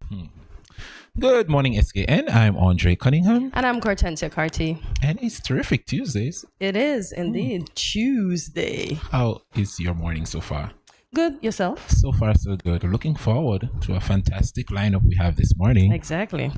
Hmm. Good morning, SKN. I'm Andre Cunningham, And I'm Cortensia Carty. and it's terrific Tuesdays. It is indeed Tuesday. How is your morning so far? Good, yourself? So far, so good. Looking forward to a fantastic lineup we have this morning. Exactly.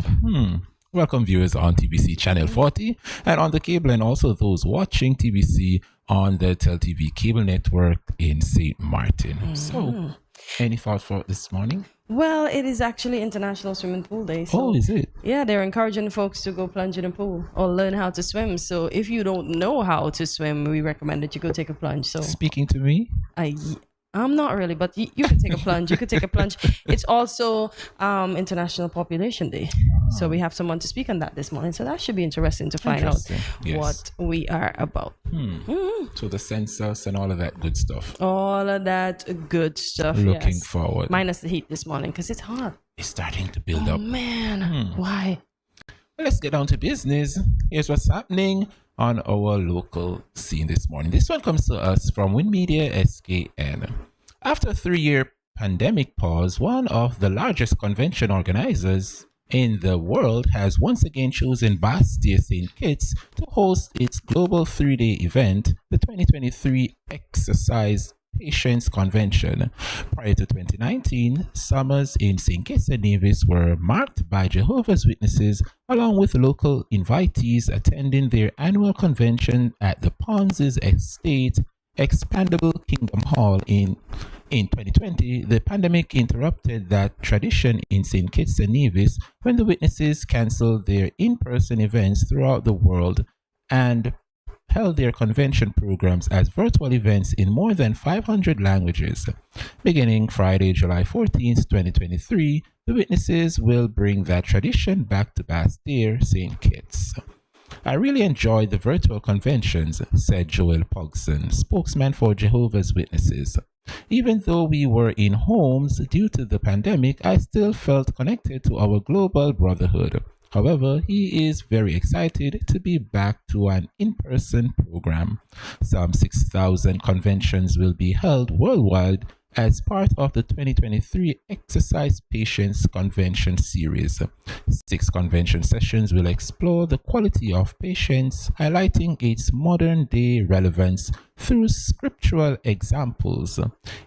Welcome, viewers on TBC Channel 40 and on the cable, and also those watching TBC on the TelTV cable network in St. Martin. So, any thoughts for this morning? Well, it is actually International Swimming Pool Day. So, Is it? yeah, they're encouraging folks to go plunge in a pool or learn how to swim. So if you don't know how to swim, we recommend that you go take a plunge. So Speaking to me? I'm not really, but you could take a plunge. You could take a plunge. It's also International Population Day. So we have someone to speak on that this morning. So that should be interesting to find out what we are about. So the census and all of that good stuff. All of that good stuff. Looking yes. forward. Minus the heat this morning because it's hot. It's starting to build Oh, up. man. Why? Well, let's get down to business. Here's what's happening on our local scene this morning. This one comes to us from Win Media SKN. After a 3-year pandemic pause, one of the largest convention organizers in the world has once again chosen Bastille St. Kitts to host its global 3-day event, the 2023 Exercise Patients Convention. Prior to 2019, summers in St. Kitts and Nevis were marked by Jehovah's Witnesses, along with local invitees attending their annual convention at the Ponce's Estate Expandable Kingdom Hall. In 2020, the pandemic interrupted that tradition in St. Kitts and Nevis when the witnesses canceled their in-person events throughout the world and held their convention programs as virtual events in more than 500 languages. Beginning Friday, July 14th, 2023, the witnesses will bring that tradition back to Bastille St. Kitts. I really enjoyed the virtual conventions, said Joel Pogson, spokesman for Jehovah's Witnesses. Even though we were in homes due to the pandemic, I still felt connected to our global brotherhood. However, he is very excited to be back to an in-person program. Some 6,000 conventions will be held worldwide as part of the 2023 Exercise Patients Convention Series. 6 convention sessions will explore the quality of patience, highlighting its modern-day relevance through scriptural examples.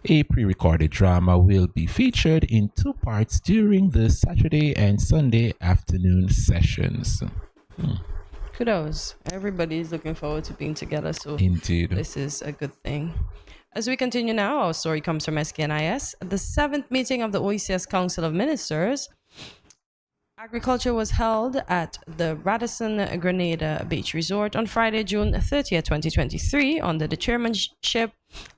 A pre-recorded drama will be featured in 2 parts during the Saturday and Sunday afternoon sessions. Kudos. Everybody's looking forward to being together. So Indeed. this is a good thing. As we continue now, our story comes from SKNIS. The 7th meeting of the OECS Council of Ministers Agriculture was held at the Radisson Grenada Beach Resort on Friday, June 30th, 2023, under the chairmanship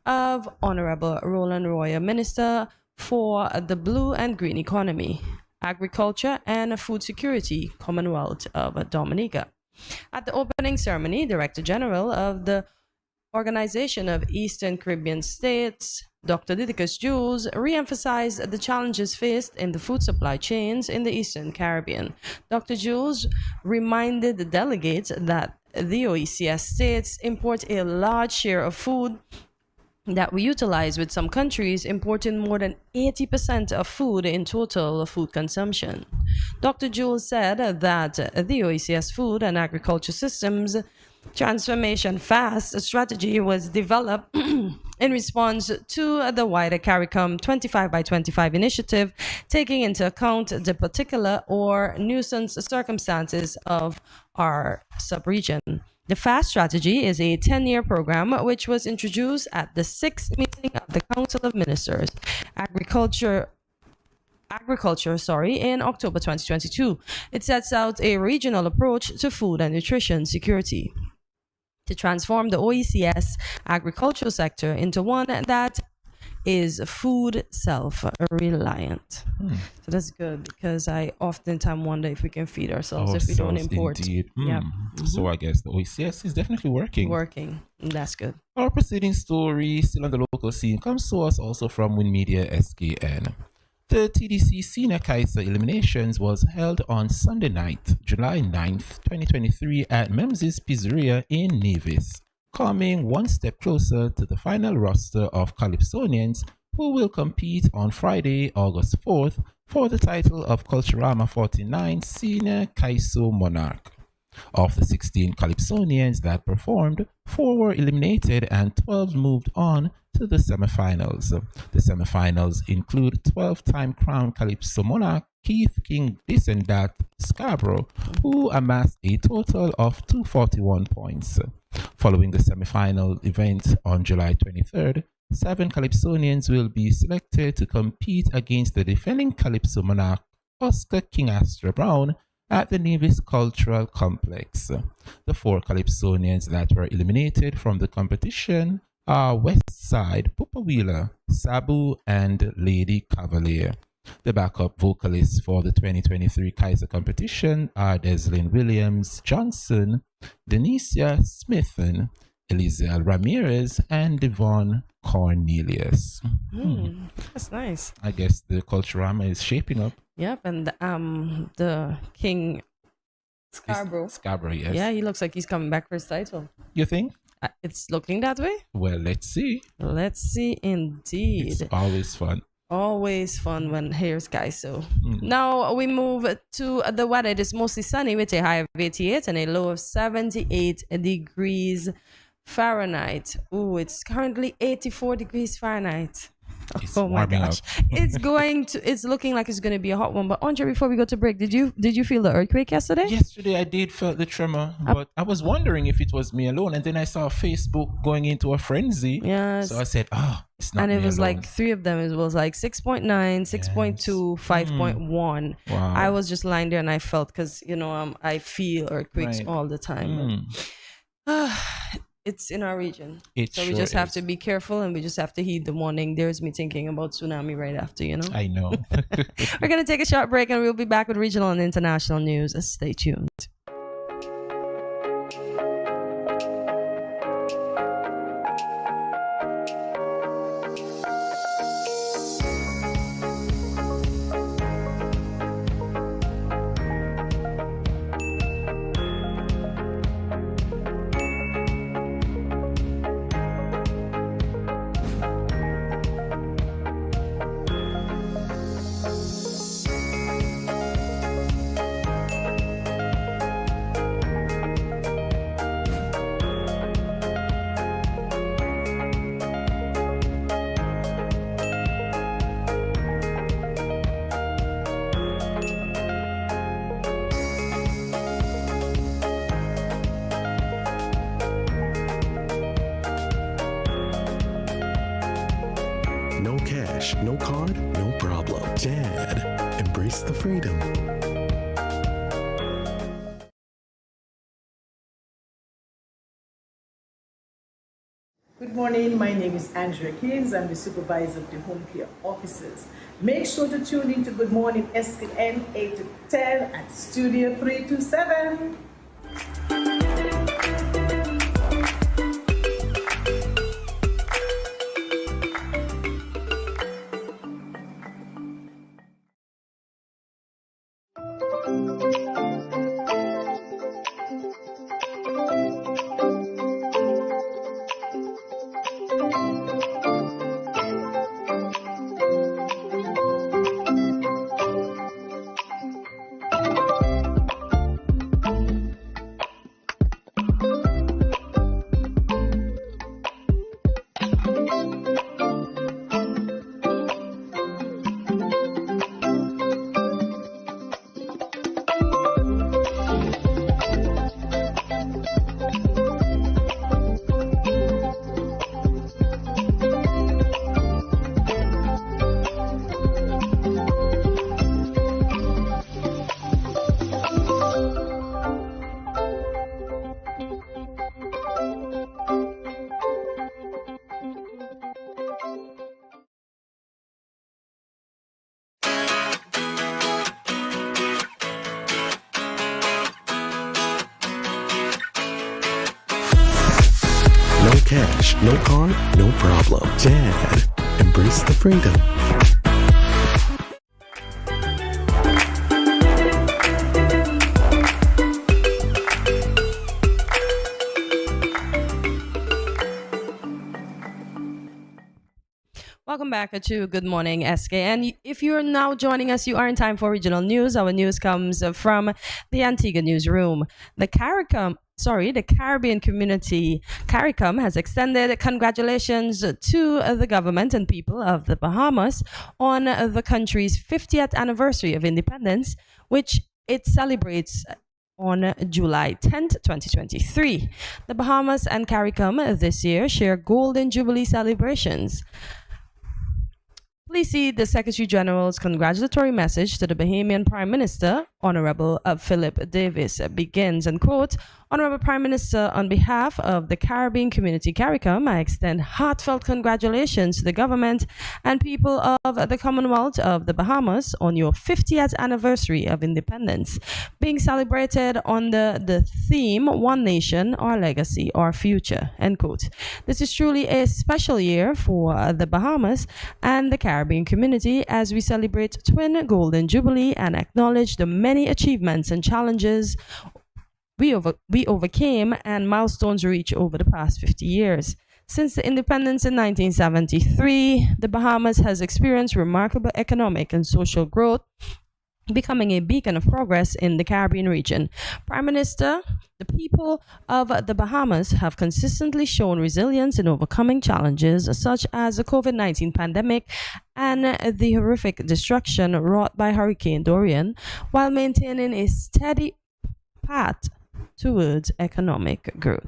of Honorable Roland Royer, Minister for the Blue and Green Economy, Agriculture and Food Security, Commonwealth of Dominica. At the opening ceremony, Director General of the Organization of Eastern Caribbean States, Dr. Didicus Jules, re-emphasized the challenges faced in the food supply chains in the Eastern Caribbean. Dr. Jules reminded the delegates that the OECS states import a large share of food that we utilize, with some countries importing more than 80% of food in total food consumption. Dr. Jules said that the OECS Food and Agriculture Systems Transformation FAST strategy was developed in response to the wider CARICOM 25 by 25 initiative, taking into account the particular or nuisance circumstances of our subregion. The FAST strategy is a 10-year program which was introduced at the 6th meeting of the Council of Ministers, Agriculture, in October 2022. It sets out a regional approach to food and nutrition security to transform the OECS agricultural sector into one that is food self-reliant. So that's good, because I oftentimes wonder if we can feed ourselves if we don't import. Indeed. Yeah. So I guess the OECS is definitely working. That's good. Our preceding story, still on the local scene, comes to us also from Win Media SKN. The TDC Senior Kaiser Eliminations was held on Sunday night, July 9th, 2023 at Memzi's Pizzeria in Nevis, coming one step closer to the final roster of Calypsonians who will compete on Friday, August 4th for the title of Culturama 49 Senior Kaiso Monarch. Of the 16 Calypsonians that performed, 4 were eliminated and 12 moved on to the semifinals. The semifinals include 12-time crown Calypso monarch Keith King This and That Scarborough, who amassed a total of 241 points. Following the semifinal event on July 23rd, 7 Calypsonians will be selected to compete against the defending Calypso monarch Oscar King Astor Brown at the Nevis Cultural Complex. The 4 Calypsonians that were eliminated from the competition are Westside, Poopa Wheeler, Sabu, and Lady Cavalier. The backup vocalists for the 2023 Kaiser competition are Deslyn Williams Johnson, Denicia Smithen, Elizelle Ramirez, and Devon Cornelius. That's nice. I guess the Culturama is shaping up. Yep, and the King Scarborough. Scarborough, yes. Yeah, he looks like he's coming back for his title. You think? It's looking that way. Well, let's see. Let's see, indeed. It's always fun. Always fun when here's Kaiso. Now we move to the weather. It is mostly sunny with a high of 88 and a low of 78 degrees Fahrenheit. Ooh, it's currently 84 degrees Fahrenheit. It's oh my warming gosh. up. It's looking like it's going to be a hot one. But Andre, before we go to break, did you feel the earthquake yesterday? Yesterday I did feel the tremor, but I was wondering if it was me alone, and then I saw Facebook going into a frenzy. Yes. So I said, it's not and me it was alone. like 3 of them. It was like 6.9, 6.2, 5.1. Wow. I was just lying there and I felt, because I feel earthquakes Right. all the time. It's in our region. It So we sure just have is. to be careful, and we just have to heed the warning. There's me thinking about tsunami right after, I know. We're going to take a short break and we'll be back with regional and international news. Stay tuned. No cash, no card, no problem. Dad, embrace the freedom. Good morning, my name is Andrea Kings. I'm the supervisor of the home care officers. Make sure to tune in to Good Morning SKN 8 to 10 at Studio 327. No cash, no card, no problem. Dad, embrace the freedom. Welcome Welcome back to Good Morning SKN. If you're now joining us, you are in time for regional news. Our news comes from the Antigua newsroom. The Caribbean community, CARICOM, has extended congratulations to the government and people of the Bahamas on the country's 50th anniversary of independence, which it celebrates on July 10th, 2023. The Bahamas and CARICOM this year share Golden Jubilee celebrations. Please see the Secretary General's congratulatory message to the Bahamian Prime Minister, Honorable Philip Davis. Begins, and quote, Honorable Prime Minister, on behalf of the Caribbean community CARICOM, I extend heartfelt congratulations to the government and people of the Commonwealth of the Bahamas on your 50th anniversary of independence, being celebrated under the theme, One Nation, Our Legacy, Our Future, end quote. This is truly a special year for the Bahamas and the Caribbean community as we celebrate Twin Golden Jubilee and acknowledge the many achievements and challenges we overcame and milestones reached over the past 50 years. Since the independence in 1973, the Bahamas has experienced remarkable economic and social growth, becoming a beacon of progress in the Caribbean region. Prime Minister, the people of the Bahamas have consistently shown resilience in overcoming challenges such as the COVID-19 pandemic and the horrific destruction wrought by Hurricane Dorian, while maintaining a steady path towards economic growth.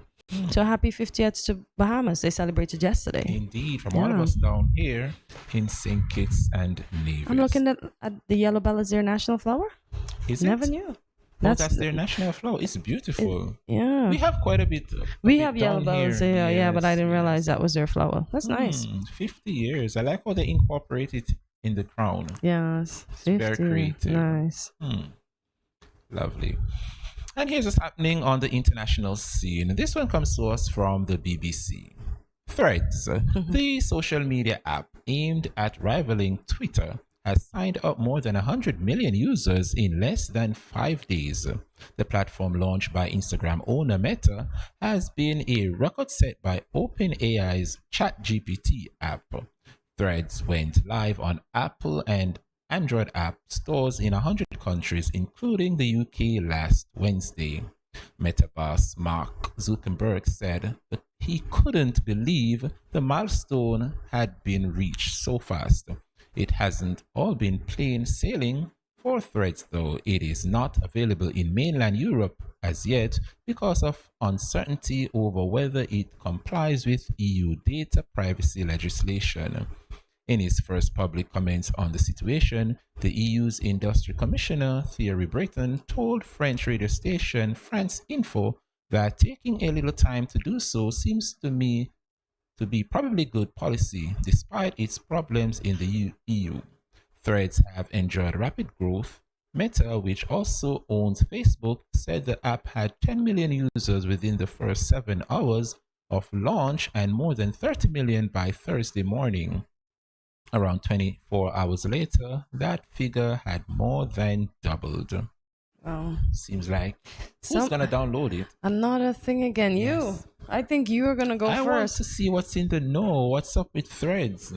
So happy 50th to Bahamas. They celebrated yesterday. Indeed, from all of us down here in St. Kitts and Nevis. I'm looking at the yellow bell as their national flower. Is Never it? knew. That's their national flower. It's beautiful. Yeah. We have quite a bit. We have yellow bells here, yeah, but I didn't realize that was their flower. That's nice. 50 years. I like how they incorporate it in the crown. Yes. It's very creative. Nice. Lovely. And here's what's happening on the international scene. This one comes to us from the BBC. Threads, the social media app aimed at rivaling Twitter, has signed up more than 100 million users in less than 5 days. The platform, launched by Instagram owner Meta, has been a record set by OpenAI's ChatGPT app. Threads went live on Apple and Android app stores in 100 countries, including the UK, last Wednesday. Meta boss Mark Zuckerberg said that he couldn't believe the milestone had been reached so fast. It hasn't all been plain sailing for Threads, though. It is not available in mainland Europe as yet because of uncertainty over whether it complies with EU data privacy legislation. In his first public comments on the situation, the EU's Industry Commissioner Thierry Breton told French radio station France Info that taking a little time to do so seems to me to be probably good policy, despite its problems in the EU. Threads have enjoyed rapid growth. Meta, which also owns Facebook, said the app had 10 million users within the first 7 hours of launch and more than 30 million by Thursday morning. Around 24 hours later, that figure had more than doubled. Wow. Seems like who's gonna download it? Another thing again. Yes. I think you are gonna go I want first. to see what's in the know. What's up with Threads?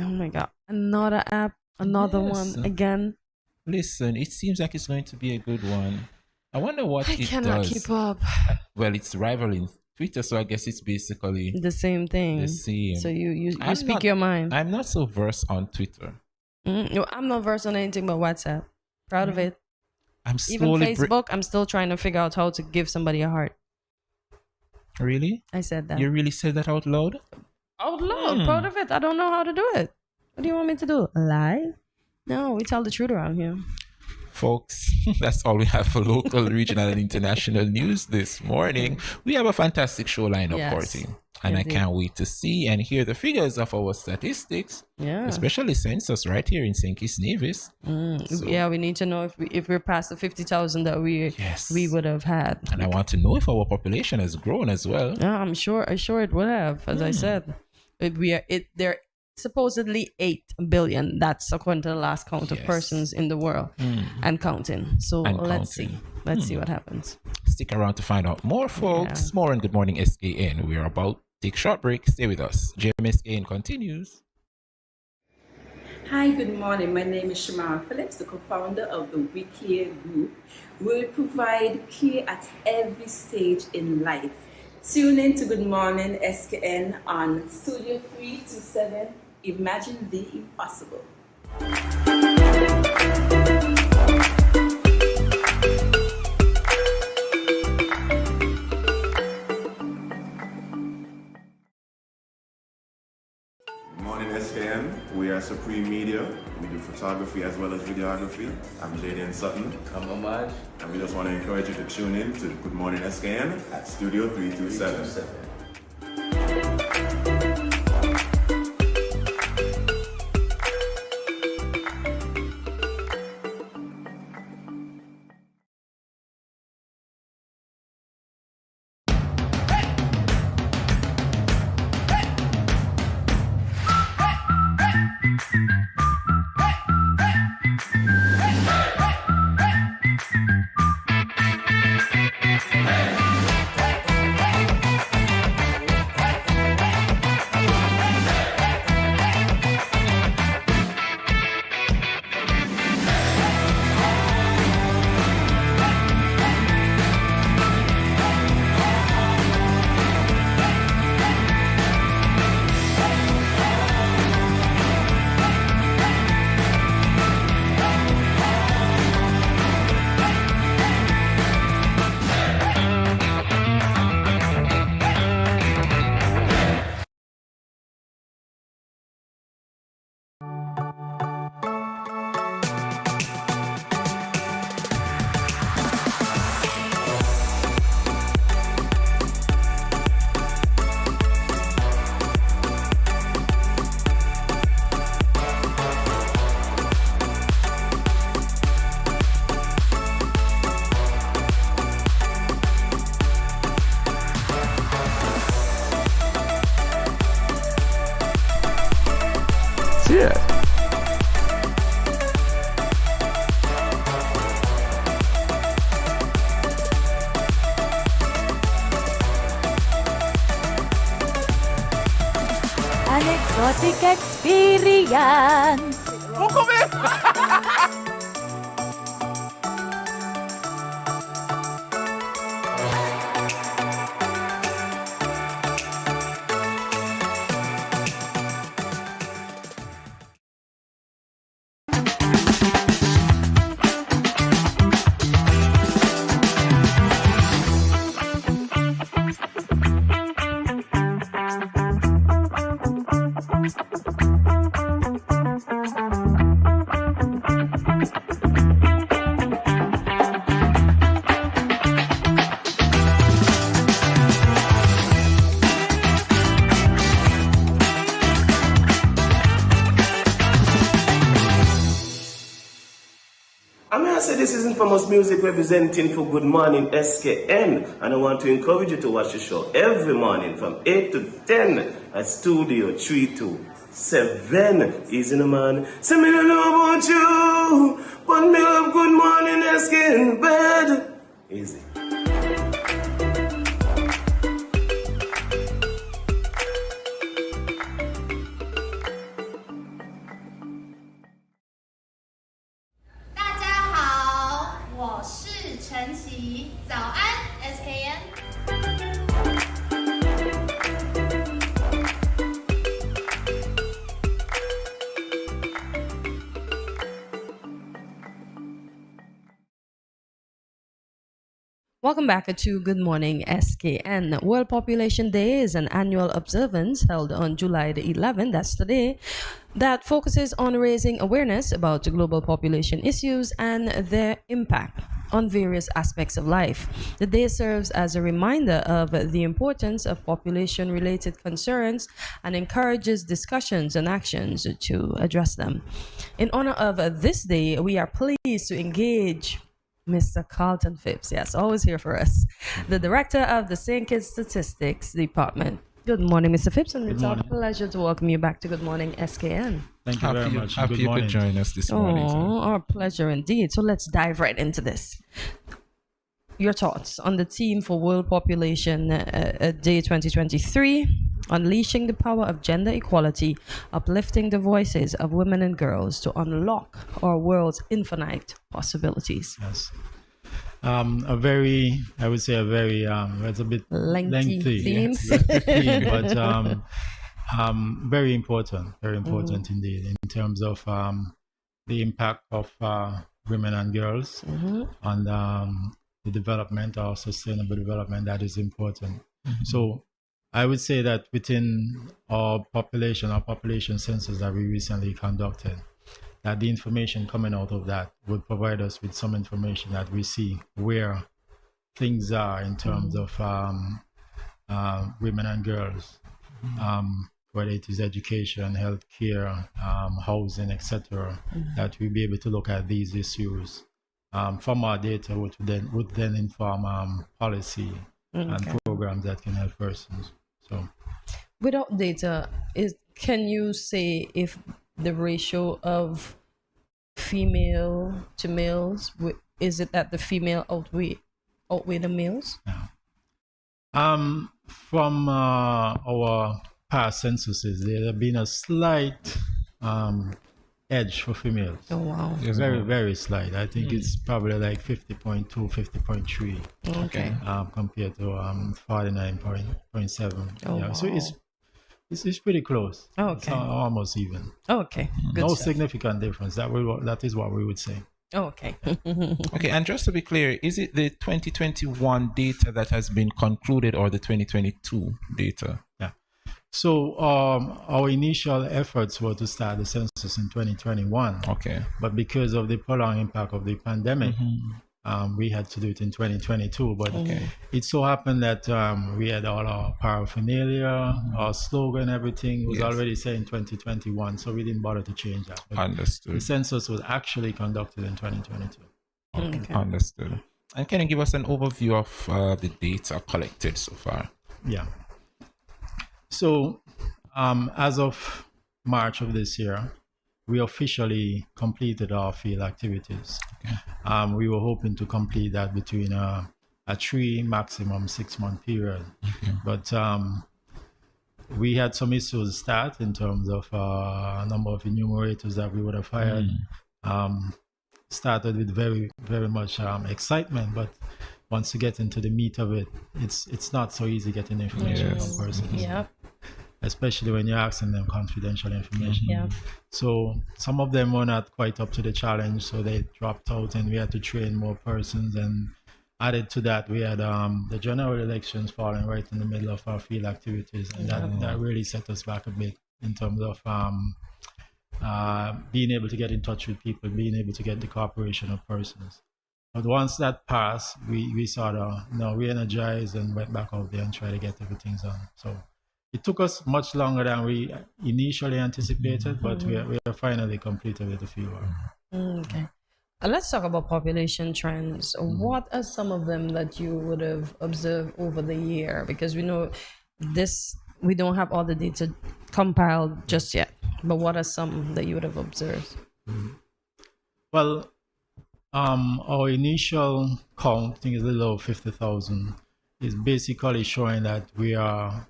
Oh my god. Another app, another Yes. one again. Listen, it seems like it's going to be a good one. I wonder what I it cannot does. keep up. Well, it's rivaling Twitter, so I guess it's basically The same thing. the same. So you I'm speak not- your mind. I'm not so versed on Twitter. No, I'm not versed on anything but WhatsApp. Proud of it. I'm Even slowly Facebook, I'm still trying to figure out how to give somebody a heart. Really? I said that. You really said that out loud? Out loud, proud of it. I don't know how to do it. What do you want me to do? Lie? No, we tell the truth around here. Folks, that's all we have for local, regional, and international news this morning. We have a fantastic show lineup Yes, for you. And indeed. I can't wait to see and hear the figures of our statistics, Yeah. especially census right here in St. Kitts Nevis. So- Yeah, we need to know if we're past the 50,000 that Yes. we would have had. And I want to know if our population has grown as well. Yeah, I'm sure it would have. As I said, they're supposedly 8 billion. That's according to the last count of Yes. persons in the world and counting. So And let's counting. see. Let's see what happens. Stick around to find out more, folks. Yeah. More on Good Morning SKN. We're about to take a short break. Stay with us. JMSKN continues. Hi, good morning. My name is Shamara Phillips, the co-founder of the We Care Group. We provide care at every stage in life. Tune in to Good Morning SKN on Studio 327. Imagine the impossible. Good morning, SKN. We are Supreme Media. We do photography as well as videography. I'm Jaden Sutton. I'm Ahmad. And we just want to encourage you to tune in to Good Morning SKN at Studio 327. Yeah. An exotic experience. I say this is infamous music representing for Good Morning SKN, and I want to encourage you to watch the show every morning from 8 to 10 at Studio 327. Easy no man. Say me don't know about you, but me love Good Morning SKN bed. Easy. Welcome back to Good Morning SKN. World Population Day is an annual observance held on July the 11th, that's today, that focuses on raising awareness about global population issues and their impact on various aspects of life. The day serves as a reminder of the importance of population-related concerns and encourages discussions and actions to address them. In honor of this day, we are pleased to engage Mr. Carlton Phipps, yes, always here for us, the director of the St. Kitts Statistics Department. Good morning, Mr. Phipps, and it's our pleasure to welcome you back to Good Morning SKN. Thank you very much. Happy you could join us this morning. Our pleasure indeed. So let's dive right into this. Your thoughts on the theme for World Population Day 2023 unleashing the power of gender equality, uplifting the voices of women and girls to unlock our world's infinite possibilities. Yes. A very, I would say, a very, it's a bit Lengthy theme. but very important indeed in terms of the impact of women and girls on the development or sustainable development that is important. So I would say that within our population census that we recently conducted, that the information coming out of that would provide us with some information that we see where things are in terms of women and girls, whether it is education, healthcare, housing, etc., that we'll be able to look at these issues from our data, which would then inform policy and programs that can help persons. So, without data, can you say if the ratio of female to males, is it that the female outweigh the males? From our past censuses, there have been a slight edge for females. Oh wow. Very, very slight. I think it's probably like 50.2, 50.3. Okay. Compared to 49.7. Oh, yeah. wow. So it's pretty close. Oh, It's okay. almost even. Okay. Good No stuff. significant difference. That is what we would say. Oh, okay. Okay, and just to be clear, is it the 2021 data that has been concluded or the 2022 data? Yeah. So our initial efforts were to start the census in 2021. Okay. But because of the prolonged impact of the pandemic, we had to do it in 2022. But it so happened that we had all our paraphernalia, our slogan, everything was already set in 2021. So we didn't bother to change that. But Understood. the census was actually conducted in 2022. Okay. Understood. And can you give us an overview of the data collected so far? Yeah. So as of March of this year, we officially completed our field activities. Okay. We were hoping to complete that between a 3, maximum 6 month period. Okay. But we had some issues start in terms of a number of enumerators that we would have hired. Started with very, very much excitement, but once you get into the meat of it, it's not so easy getting information from persons. Yeah. Especially when you're asking them confidential information. Yeah. So some of them were not quite up to the challenge, so they dropped out and we had to train more persons. And added to that, we had the general elections falling right in the middle of our field activities. And that really set us back a bit in terms of being able to get in touch with people, being able to get the cooperation of persons. But once that passed, we sort of re-energized and went back out there and tried to get everything done. So it took us much longer than we initially anticipated, but we are finally completed with the field work. Okay. Let's talk about population trends. What are some of them that you would have observed over the year? Because we know we don't have all the data compiled just yet, but what are some that you would have observed? Well, our initial count, I think is a little over 50,000, is basically showing that we are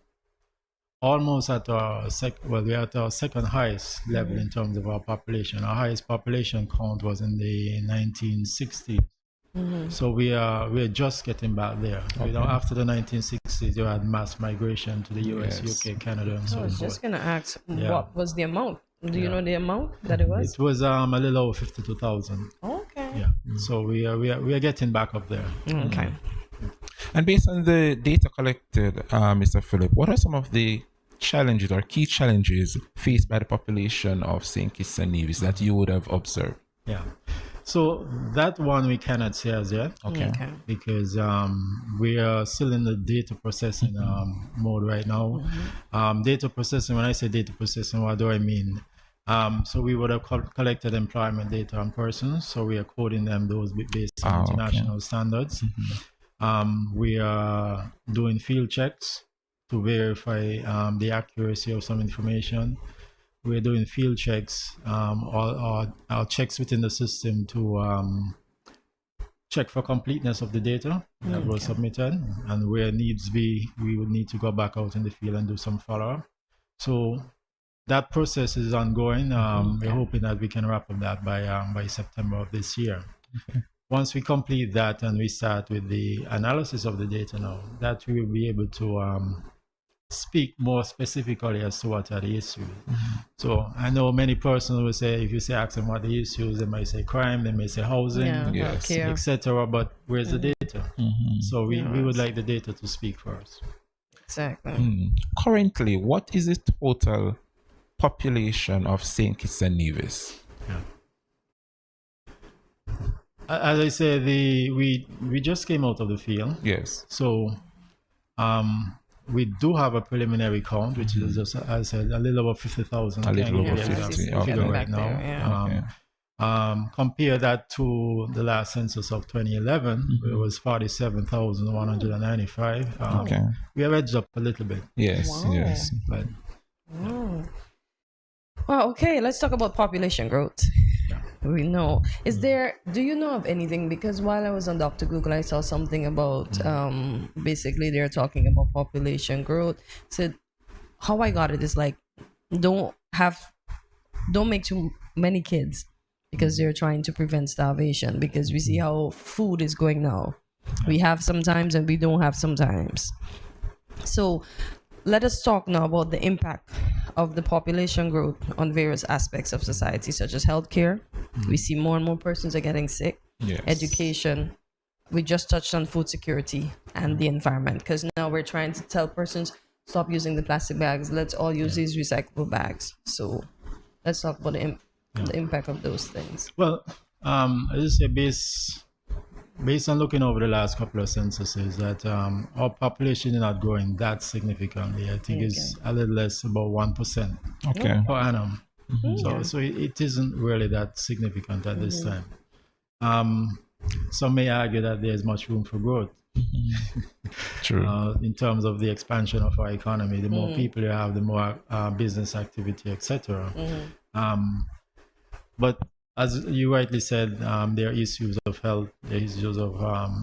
almost at our we're at our second highest level in terms of our population. Our highest population count was in the 1960s. So we're just getting back there. Okay. You know, after the 1960s, you had mass migration to the US, UK, Canada, and so I forth. was just gonna ask, Yeah. what was the amount? Do you know the amount that it was? It was a little over 52,000. Okay. Yeah. So we are getting back up there. Okay. And based on the data collected, Mr. Philip, what are some of the challenges or key challenges faced by the population of St. Kitts and Nevis that you would have observed? Yeah. So that one we cannot say as yet. Okay. Because we are still in the data processing mode right now. Data processing, when I say data processing, what do I mean? So we would have collected employment data on persons, so we are coding them those based on international standards. We are doing field checks to verify the accuracy of some information. We're doing field checks, our checks within the system to check for completeness of the data that was submitted, and where needs be, we would need to go back out in the field and do some follow-up. So that process is ongoing. We're hoping that we can wrap up that by September of this year. Once we complete that and we start with the analysis of the data now, that we will be able to speak more specifically as to what are the issues. So I know many persons will say, if you say ask them what the issues, they might say crime, they may say housing, etc. But where's the data? So we would like the data to speak for us. Exactly. Currently, what is the total population of St. Kitts and Nevis? As I say, we just came out of the field. Yes. So we do have a preliminary count, which is just, as I said, a little over 50,000. A little over 50 right now. Compare that to the last census of 2011, where it was 47,195. We have edged up a little bit. Yes, yes. But, Well, okay, let's talk about population growth. We know. Do you know of anything? Because while I was on Dr. Google, I saw something about, basically they're talking about population growth. So how I got it is like, don't make too many kids, because they're trying to prevent starvation, because we see how food is going now. We have sometimes and we don't have sometimes. So let us talk now about the impact of the population growth on various aspects of society, such as healthcare. We see more and more persons are getting sick. Education. We just touched on food security and the environment, because now we're trying to tell persons, stop using the plastic bags. Let's all use these recyclable bags. So let's talk about the impact of those things. Well, I just say based on looking over the last couple of censuses, that our population is not growing that significantly. I think it's a little less, about 1% per annum. So it isn't really that significant at this time. Some may argue that there's much room for growth. True. In terms of the expansion of our economy, the more people you have, the more business activity, etc. But as you rightly said, there are issues of health, there are issues of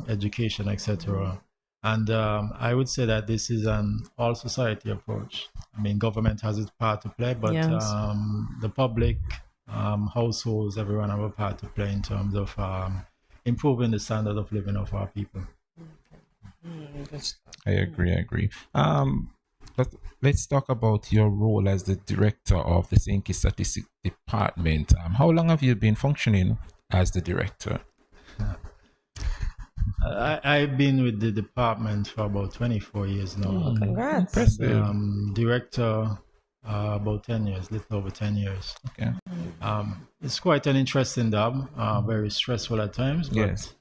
education, etc. And I would say that this is an all-society approach. I mean, government has its part to play, but the public, households, everyone have a part to play in terms of improving the standard of living of our people. I agree. But let's talk about your role as the director of the St. Kitts Statistics Department. How long have you been functioning as the director? I've been with the department for about 24 years now. Congrats. Director, about 10 years, little over 10 years. Okay. It's quite an interesting job, very stressful at times, but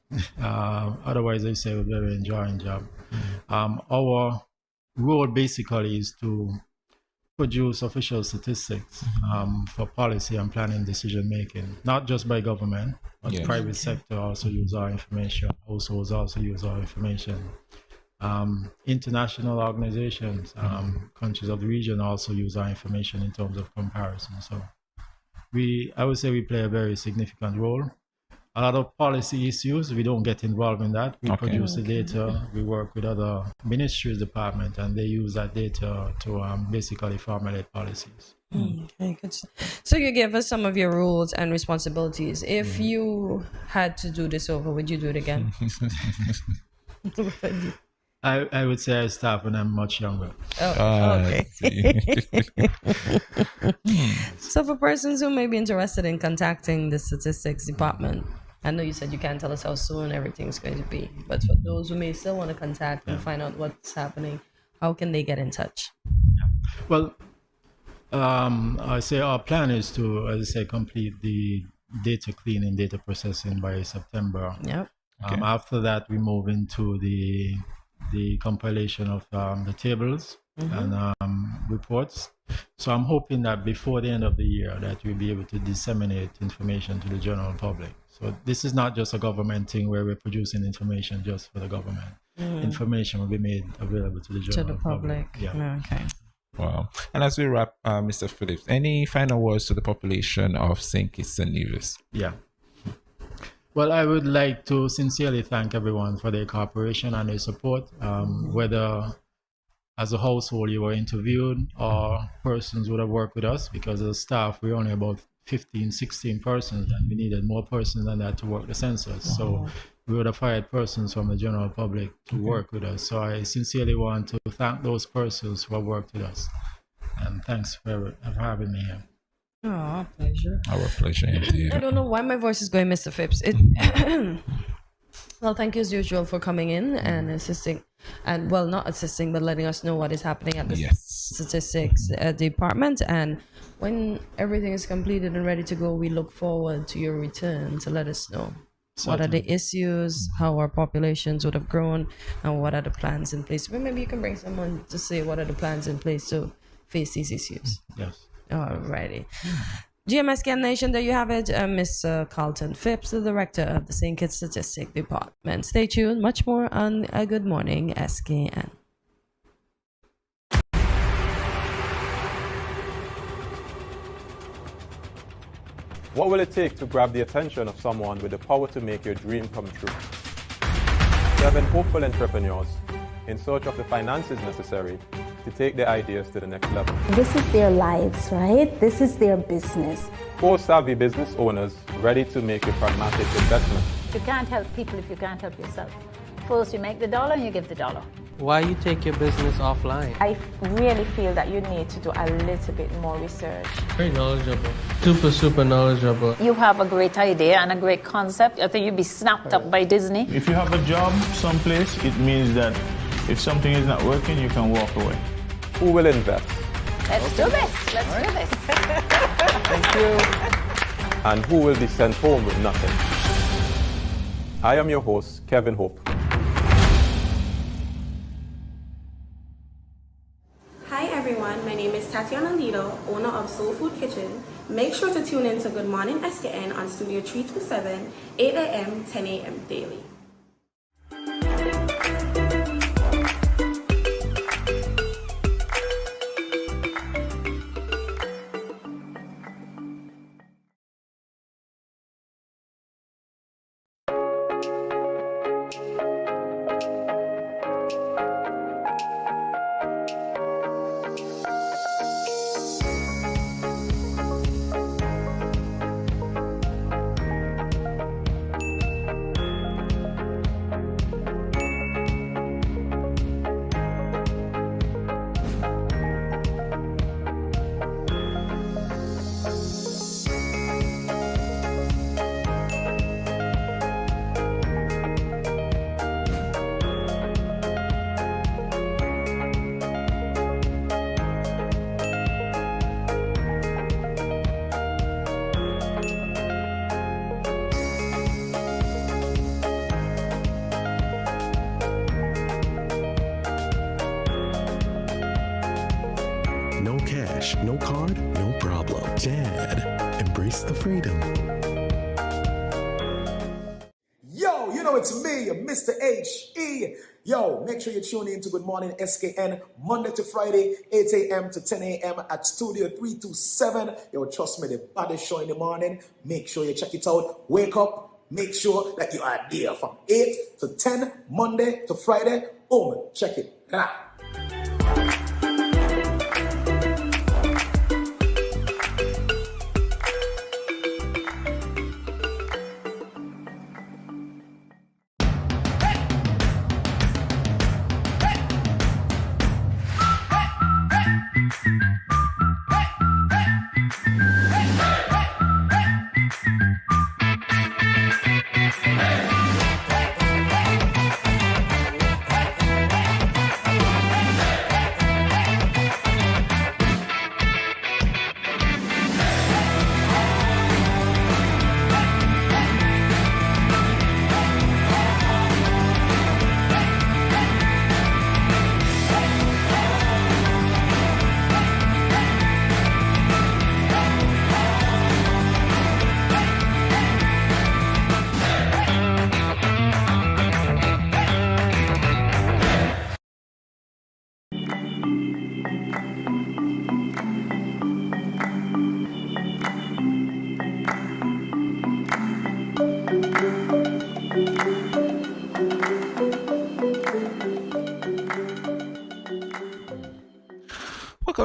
otherwise I say a very enjoying job. Our role basically is to produce official statistics for policy and planning decision making, not just by government, but the private sector also use our information, households also use our information. International organizations, countries of the region also use our information in terms of comparison. So I would say we play a very significant role. A lot of policy issues, we don't get involved in that. We produce the data, we work with other ministries department, and they use that data to basically formulate policies. Okay, good. So you gave us some of your roles and responsibilities. If you had to do this over, would you do it again? I would say I start when I'm much younger. Okay. So for persons who may be interested in contacting the statistics department, I know you said you can't tell us how soon everything's going to be, but for those who may still want to contact and find out what's happening, how can they get in touch? Well, I say our plan is to, as I say, complete the data cleaning, data processing by September. After that, we move into the compilation of the tables and reports. So I'm hoping that before the end of the year that we'll be able to disseminate information to the general public. So this is not just a government thing where we're producing information just for the government. Information will be made available to the general public. Okay. Wow. And as we wrap, Mr. Phillips, any final words to the population of St. Kitts and Nevis? Well, I would like to sincerely thank everyone for their cooperation and their support, whether as a household you were interviewed or persons would have worked with us, because as a staff, we're only about 15, 16 persons, and we needed more persons than that to work the census. So we would have hired persons from the general public to work with us. So I sincerely want to thank those persons who have worked with us. And thanks for having me here. Oh, pleasure. Our pleasure indeed. I don't know why my voice is going, Mr. Phipps. Well, thank you as usual for coming in and assisting, and well, not assisting, but letting us know what is happening at the statistics department. And when everything is completed and ready to go, we look forward to your return to let us know what are the issues, how our populations would have grown, and what are the plans in place. Well, maybe you can bring someone to say what are the plans in place to face these issues. Yes. Alrighty. GMSKN Nation, there you have it. Mr. Carlton Phipps, the director of the St. Kitts Statistic Department. Stay tuned. Much more on Good Morning SKN. What will it take to grab the attention of someone with the power to make your dream come true? 7 hopeful entrepreneurs in search of the finances necessary to take their ideas to the next level. This is their lives, right? This is their business. 4 savvy business owners ready to make a pragmatic investment. You can't help people if you can't help yourself. First, you make the dollar and you give the dollar. Why you take your business offline? I really feel that you need to do a little bit more research. Very knowledgeable. Super knowledgeable. You have a great idea and a great concept. I think you'd be snapped up by Disney. If you have a job someplace, it means that if something is not working, you can walk away. Who will invest? Let's do this. Let's do this. Thank you. And who will be sent home with nothing? I am your host, Kevin Hope. Hi everyone, my name is Tatiana Lido, owner of Soul Food Kitchen. Make sure to tune in to Good Morning SKN on Studio 327, 8 a.m., 10 a.m. daily. No cash, no card, no problem. Dad, embrace the freedom. Yo, you know it's me, Mr. H.E. Yo, make sure you tune in to Good Morning SKN Monday to Friday, 8 a.m. to 10 a.m. at Studio 327. Yo, trust me, the baddest show in the morning. Make sure you check it out. Wake up. Make sure that you are there from 8 to 10, Monday to Friday. Check it.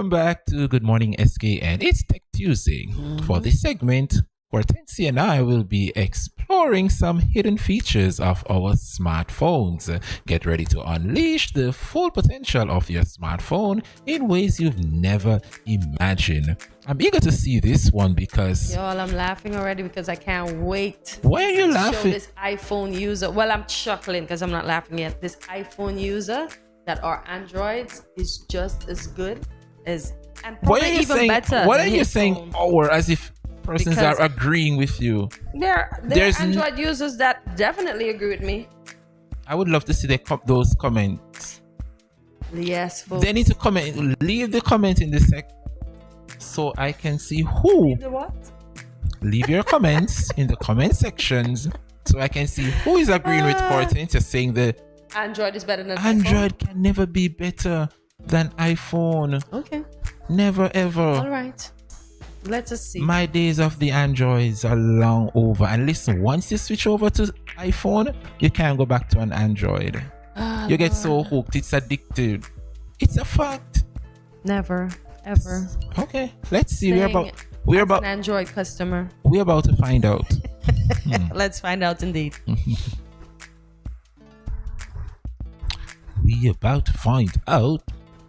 Welcome back to Good Morning SKN. It's Tech Tuesday. For this segment, Hortensia and I will be exploring some hidden features of our smartphones. Get ready to unleash the full potential of your smartphone in ways you've never imagined. I'm eager to see this one because... Y'all, I'm laughing already because I can't wait. Why are you to laughing? Show this iPhone user. Well, I'm chuckling because I'm not laughing yet. This iPhone user that are Androids is just as good as... And probably even better. What are you saying our as if persons Because are agreeing with you? There are Android users that definitely agree with me. I would love to see those comments. Yes, folks. They need to comment. Leave the comment in the sec so I can see who. Leave the what? Leave your comments in the comment sections so I can see who is agreeing with Hortensia saying the Android is better than Android can never be better than iPhone. Okay. Never ever. All right. Let us see. My days of the Androids are long over. And listen, once you switch over to iPhone, you can't go back to an Android. You get so hooked. It's addictive. It's a fact. Never, ever. Okay, let's see. Staying We're as about an Android customer. We're about to find out. Let's find out indeed. We about to find out.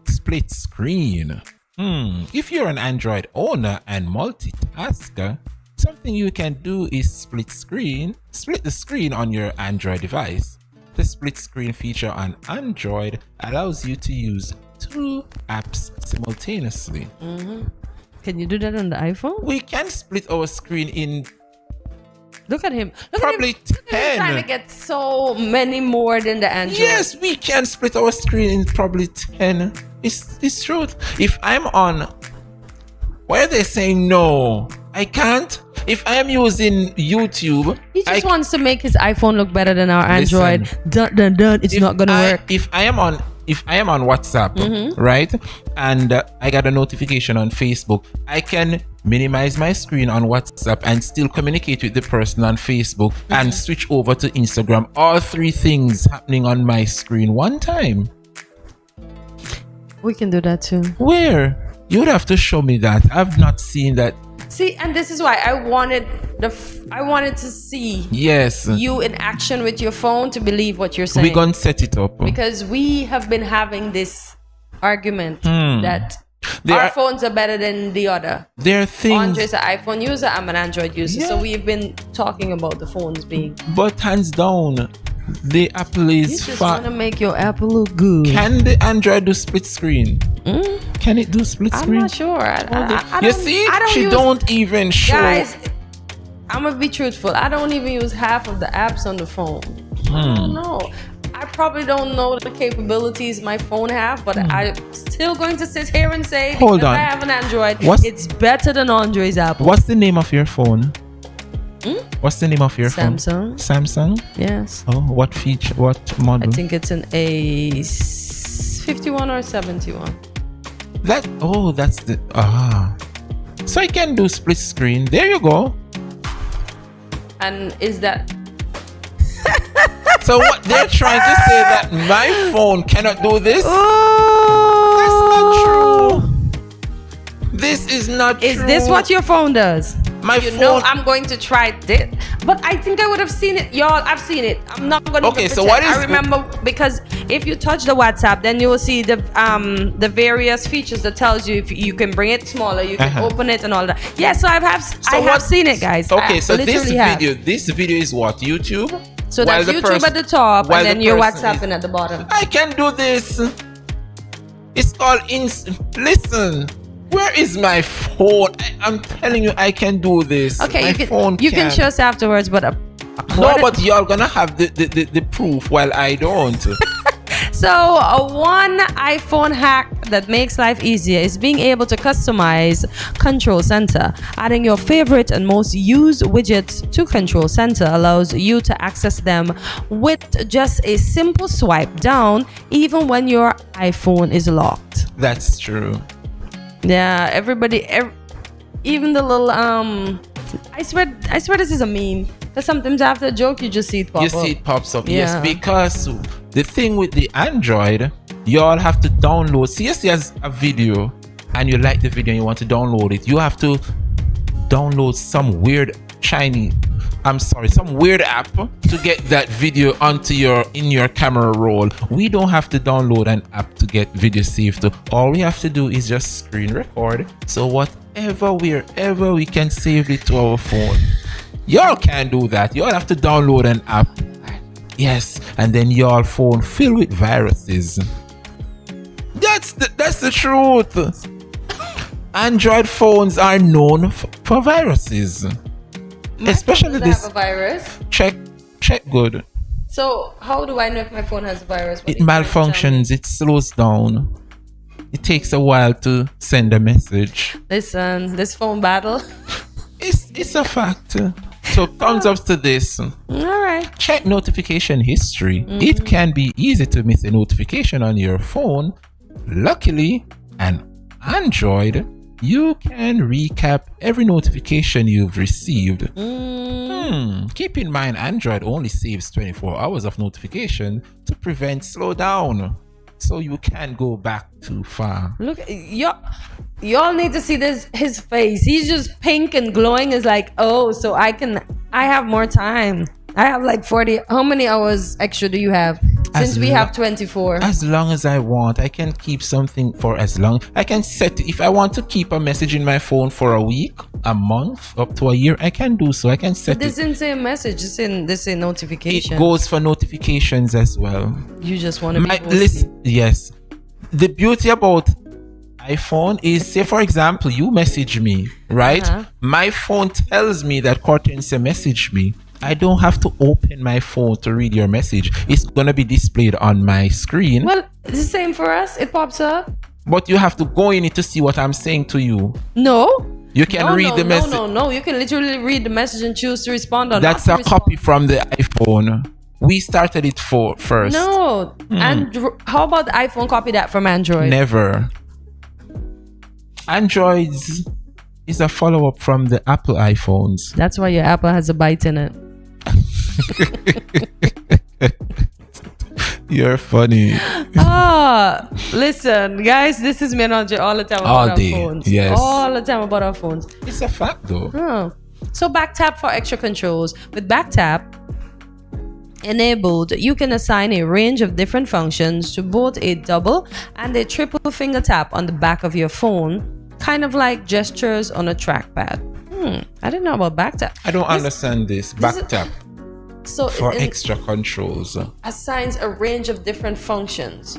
Split screen. If you're an Android owner and multitasker, something you can do is split the screen on your Android device. The split screen feature on Android allows you to use 2 apps simultaneously. Can you do that on the iPhone? We can split our screen in... Look at him. Probably 10. Trying to get so many more than the Android. Yes, we can split our screen in probably 10. It's true. If I'm on... Why are they saying no? I can't. If I'm using YouTube... He just wants to make his iPhone look better than our Android. Dun. It's not going to work. If I am on WhatsApp, right, and I got a notification on Facebook, I can minimize my screen on WhatsApp and still communicate with the person on Facebook and switch over to Instagram. All 3 things happening on my screen one time. We can do that too. Where? You'd have to show me that. I've not seen that. See, and this is why I wanted to see you in action with your phone to believe what you're saying. We're gonna set it up because we have been having this argument that our phones are better than the other. There are things. Andre's an iPhone user, I'm an Android user, so we've been talking about the phones being. But hands down, the Apple is You just want to make your Apple look good. Can the Android do split screen? Can it do split screen? I'm not sure. I You see, she don't even show. Guys, I'm gonna be truthful. I don't even use half of the apps on the phone. I don't know. I probably don't know the capabilities my phone have, but I'm still going to sit here and say Hold because on. I have an Android, it's better than Andre's Apple. What's the name of your phone? What's the name of your phone? Samsung. Yes. Oh, what feature? What model? I think it's an A51 or 71. That's the So I can do split screen. There you go. And is that? So what they're trying to say that my phone cannot do this? That's not true. This is not true. Is this what your phone does? My phone. Know I'm going to try this, but I think I would have seen it, y'all. I've seen it. I'm not going to. Okay, so what is? I remember because if you touch the WhatsApp, then you will see the various features that tells you if you can bring it smaller, you can open it and all that. Yeah, so I have seen it, guys. Okay, so this video is what, YouTube? So that's YouTube at the top and then your WhatsApp at the bottom. I can do this. It's called listen. Where is my phone? I'm telling you, I can do this. Okay, you can show us afterwards, but no, but y'all gonna have the proof while I don't. So one iPhone hack that makes life easier is being able to customize Control Center. Adding your favorite and most used widgets to Control Center allows you to access them with just a simple swipe down, even when your iPhone is locked. That's true. Yeah, even the little I swear this is a meme. Because sometimes after a joke you just see it pop up. You see it pops up. Yes, because the thing with the Android, you all have to download. See as a video, and you like the video and you want to download it, you have to download some weird some weird app to get that video onto in your camera roll. We don't have to download an app to get video saved. All we have to do is just screen record. So wherever we can save it to our phone. Y'all can't do that. Y'all have to download an app. Yes, and then your phone filled with viruses. That's the truth. Android phones are known for viruses. Especially this. Have a virus. Check good. So how do I know if my phone has a virus? It malfunctions. It slows down. It takes a while to send a message. Listen, this phone battle. It's a fact. So thumbs up to this. All right. Check notification history. It can be easy to miss a notification on your phone. Luckily, an Android, you can recap every notification you've received. Keep in mind, Android only saves 24 hours of notification to prevent slowdown, so you can't go back too far. Look, y'all need to see his face. He's just pink and glowing. Is like, oh, so I have more time. I have like 40. How many hours extra do you have? Since we have 24. As long as I want. I can keep something for as long. I can set, if I want to keep a message in my phone for a week, a month, up to a year, I can do so. I can set this it. This isn't a message. This is notification. It goes for notifications as well. You just want to Yes. The beauty about iPhone is, say for example, you message me, right? My phone tells me that Cortensia messaged me. I don't have to open my phone to read your message. It's going to be displayed on my screen. Well, it's the same for us. It pops up. But you have to go in it to see what I'm saying to you. No. You can read the message. No. You can literally read the message and choose to respond or That's not. That's a copy from the iPhone. We started it first. No. And how about the iPhone copy that from Android? Never. Androids is a follow-up from the Apple iPhones. That's why your Apple has a bite in it. You're funny. Listen, guys, this is me and Andre all the time about our phones. Yes. All the time about our phones. It's a fact though. So back tap for extra controls. With back tap enabled, you can assign a range of different functions to both a double and a triple finger tap on the back of your phone, kind of like gestures on a trackpad. I didn't know about back tap. I don't understand this. Back tap. So for extra controls. Assigns a range of different functions.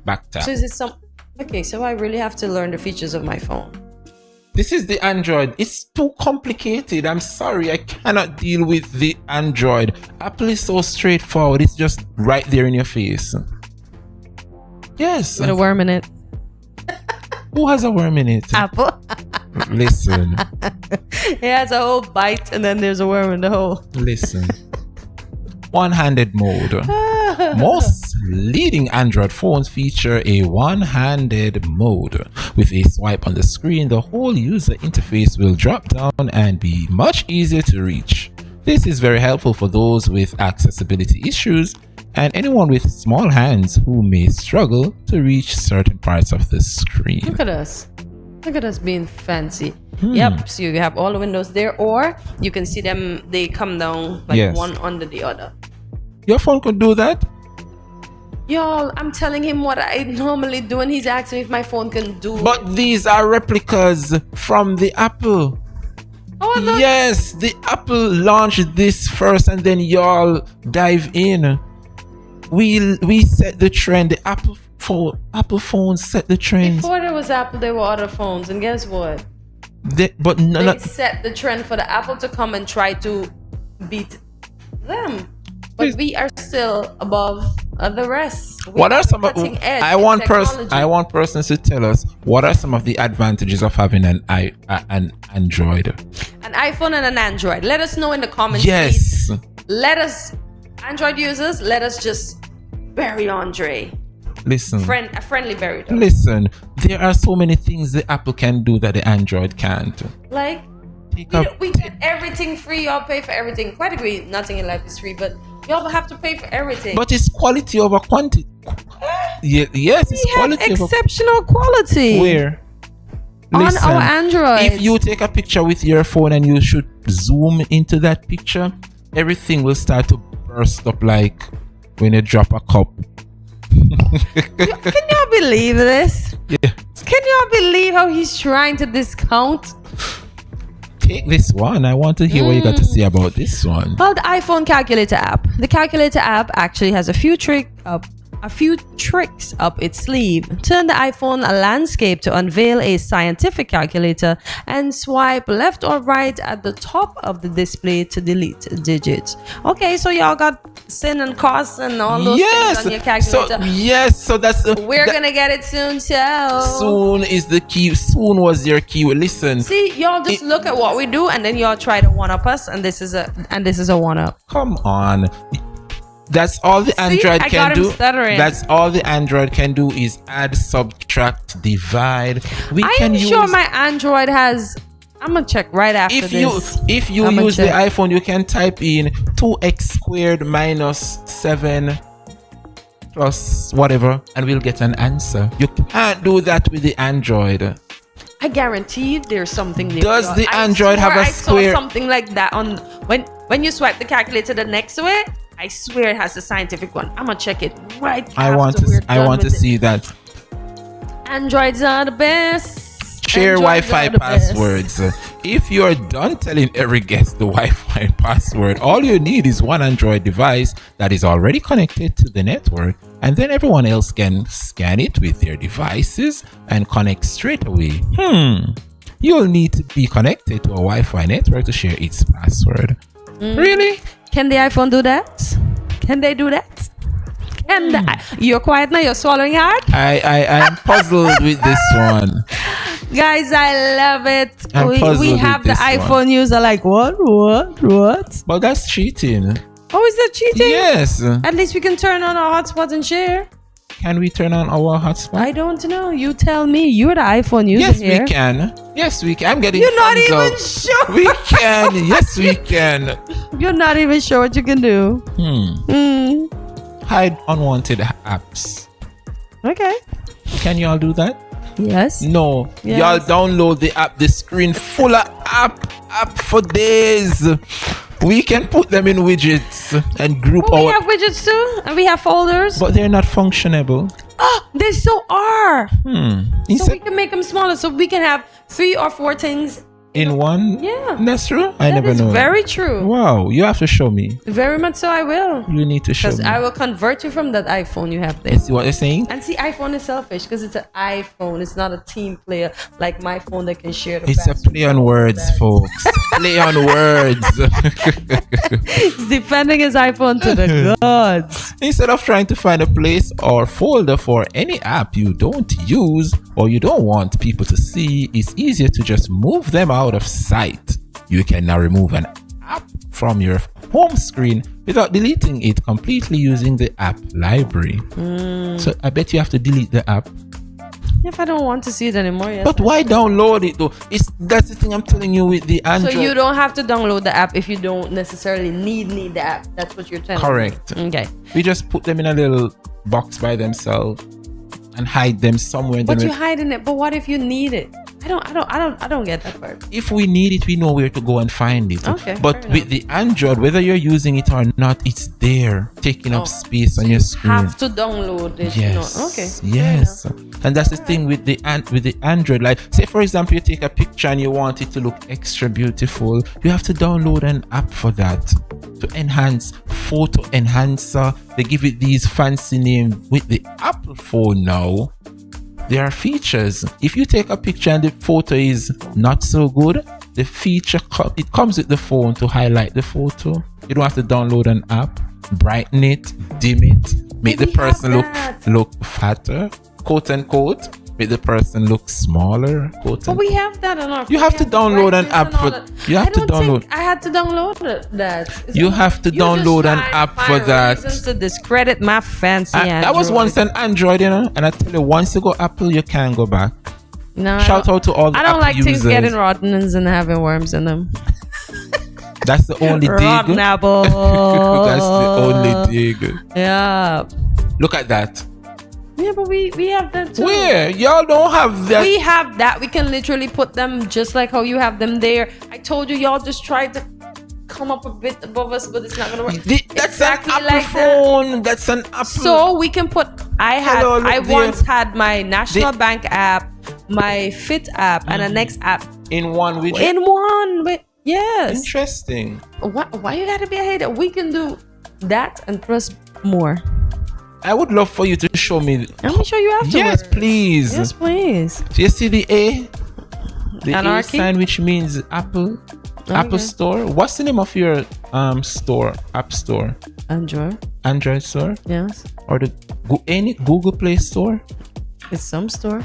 Back tap. So is it okay, so I really have to learn the features of my phone. This is the Android. It's too complicated. I'm sorry. I cannot deal with the Android. Apple is so straightforward. It's just right there in your face. Yes. With a worm in it. Who has a worm in it? Apple. Listen. It has a whole bite and then there's a worm in the hole. Listen. One-handed mode. Most leading Android phones feature a one-handed mode. With a swipe on the screen, the whole user interface will drop down and be much easier to reach. This is very helpful for those with accessibility issues and anyone with small hands who may struggle to reach certain parts of the screen. Look at us. Look at us being fancy. Yep, so you have all the windows there, or you can see them, they come down like one under the other. Your phone could do that? Y'all, I'm telling him what I normally do and he's asking if my phone can do it. But these are replicas from the Apple. Oh, yes, the Apple launched this first and then y'all dive in. We set the trend. The Apple phones set the trend. Before there was Apple, there were other phones, and guess what? They Set the trend for the Apple to come and try to beat them. But we are still above the rest. What are some of I want persons to tell us what are some of the advantages of having an Android? An iPhone and an Android. Let us know in the comments. Yes. Please. Let us, Android users, let us just bury Andre. Listen. A friendly bury. Listen, there are so many things the Apple can do that the Android can't. Like, we get everything free. Y'all pay for everything. Quite agree, nothing in life is free, but y'all have to pay for everything. But it's quality over quantity. Yes, it's We have quality. exceptional quality. Where? On our Android. If you take a picture with your phone and you should zoom into that picture, everything will start to burst up like when you drop a cup. Can y'all believe this? Yeah. Can y'all believe how he's trying to discount? Take this one. I want to hear what you got to say about this one. Well, the iPhone calculator app. The calculator app actually has a few tricks up its sleeve. Turn the iPhone landscape to unveil a scientific calculator and swipe left or right at the top of the display to delete digits. Okay, so y'all got sin and cos and all those things on your calculator. So that's we're gonna get it soon, so soon is the key. Soon was your key. Listen. See, y'all just look at what we do and then y'all try to one up us, and this is a one up. Come on. That's all the Android can do. That's all the Android can do is add, subtract, divide. I'm sure my Android has. I'm gonna check right after this. If you use the iPhone, you can type in 2x squared minus 7 plus whatever, and we'll get an answer. You can't do that with the Android. I guarantee there's something there. Does the Android have a square? I saw something like that on when you swipe the calculator the next way. I swear it has a scientific one. I'm gonna check it right. I want to see that. Androids are the best. Share Wi-Fi passwords. If you're done telling every guest the Wi-Fi password, all you need is one Android device that is already connected to the network, and then everyone else can scan it with their devices and connect straight away. You'll need to be connected to a Wi-Fi network to share its password. Really? Can the iPhone do that? Can they do that? You're quiet now, you're swallowing hard? I'm puzzled with this one. Guys, I love it. We have the iPhone one. user like, what? But that's cheating. Oh, is that cheating? Yes. At least we can turn on our hotspot and share. Can we turn on our hotspot? I don't know. You tell me. You're the iPhone user Yes, here. we can. Yes, we can. I'm getting. You're not even sure. We can. Yes, we can. You're not even sure what you can do. Hide unwanted apps. Okay. Can y'all do that? Yes. No. Yes. Y'all download the app. The screen full of app for days. We can put them in widgets and group We have widgets too, and we have folders. But they're not functionable. Oh, they so are. So we can make them smaller, so we can have 3 or 4 things in one. Yeah, that's true. I never know. Very true. Wow, you have to show me. Very much so. I will. You need to show me. Because I will convert you from that iPhone you have there. You see what they're saying? And see, iPhone is selfish because it's an iPhone. It's not a team player like my phone that can share the. It's a play on words, folks. Play on words. He's defending his iPhone to the gods. Instead of trying to find a place or folder for any app you don't use or you don't want people to see, it's easier to just move them out of sight. You can now remove an app from your home screen without deleting it completely using the app library. So I bet you have to delete the app. If I don't want to see it anymore, yes. But why download it though? That's the thing I'm telling you with the Android. So you don't have to download the app if you don't necessarily need the app. That's what you're telling me. Correct. Okay. We just put them in a little box by themselves and hide them somewhere. But you're hiding it. But what if you need it? I don't get that part. If we need it, we know where to go and find it. Okay. But with the Android, whether you're using it or not, it's there, taking up space on your screen. Have to download it. Yes. No. Okay. Yes. And that's the thing with the Android. Like, say for example, you take a picture and you want it to look extra beautiful. You have to download an app for that to enhance photo enhancer. They give it these fancy names with the Apple phone now. There are features. If you take a picture and the photo is not so good, the feature it comes with the phone to highlight the photo. You don't have to download an app, brighten it, dim it, make the person look fatter, quote unquote. Make the person look smaller, quote But we have that on our phone. You have to download an app for you have to download. I had to download that. You have to download an app for that. Reasons to discredit my fancy Android. That was once an Android, you know, and I tell you, once you go Apple, you can't go back. No, shout out to all the I don't Apple like users. things getting rotten and having worms in them. That's the only dig. Rotten apple. That's the only dig. Yeah. Look at that. Yeah, but we have that too. Where? Y'all don't have that. We have that. We can literally put them just like how you have them there. I told you, y'all just tried to come up a bit above us, but it's not gonna work. That's exactly an Apple phone. That's an Apple. So we can put. I once had my National Bank app, my Fit app, and a next app in one widget. In one, yes. Interesting. Why you gotta be a hater? We can do that and plus more. I would love for you to show me. Let me show you afterwards. Yes, please. Yes, please. Do you see the A? The Anarchy? A sign, which means Apple. Apple Store. What's the name of your store? App Store. Android store. Yes. Or any Google Play Store. It's some store.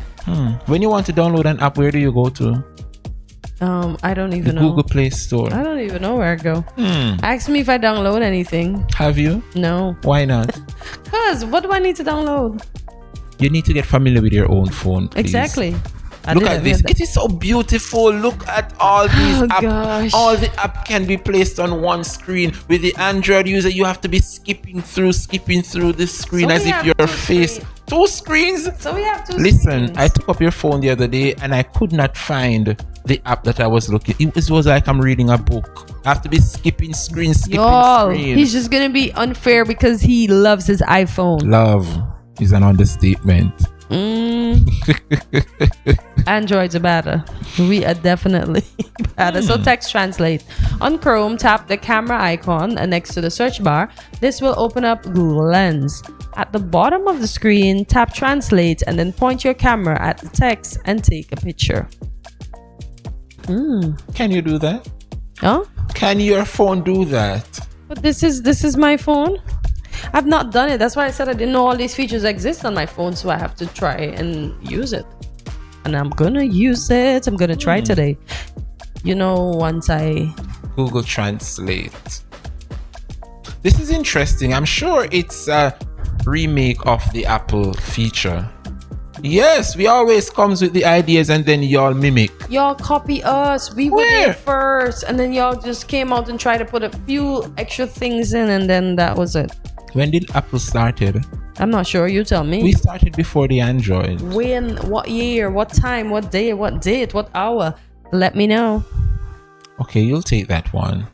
When you want to download an app, where do you go to? I don't even know. Google Play Store. I don't even know where I go. Ask me if I download anything. Have you? No. Why not? Cause what do I need to download? You need to get familiar with your own phone, please. Exactly. Look at this. It is so beautiful. Look at all these apps. Gosh. All the app can be placed on one screen. With the Android user, you have to be skipping through the screen So as we if have your two face. screens. 2 screens? So we have 2 Listen, screens. I took up your phone the other day and I could not find the app that I was looking. It was like I'm reading a book. I have to be skipping screens. He's just gonna be unfair because he loves his iPhone. Love is an understatement. Androids are better. We are definitely better. So text translate. On Chrome, tap the camera icon next to the search bar. This will open up Google Lens. At the bottom of the screen, tap translate and then point your camera at the text and take a picture. Can you do that? Huh? Can your phone do that? But this is my phone. I've not done it. That's why I said I didn't know all these features exist on my phone, so I have to try and use it. And I'm gonna use it. I'm gonna try today. You know, once I Google Translate. This is interesting. I'm sure it's a remake of the Apple feature. Yes, we always comes with the ideas and then y'all mimic. y'all copy us. We were there first, and then y'all just came out and tried to put a few extra things in, and then that was it. When did Apple started? I'm not sure. You tell me. We started before the Android. When? What year? What time? What day? What date? What hour? Let me know. Okay, you'll take that one.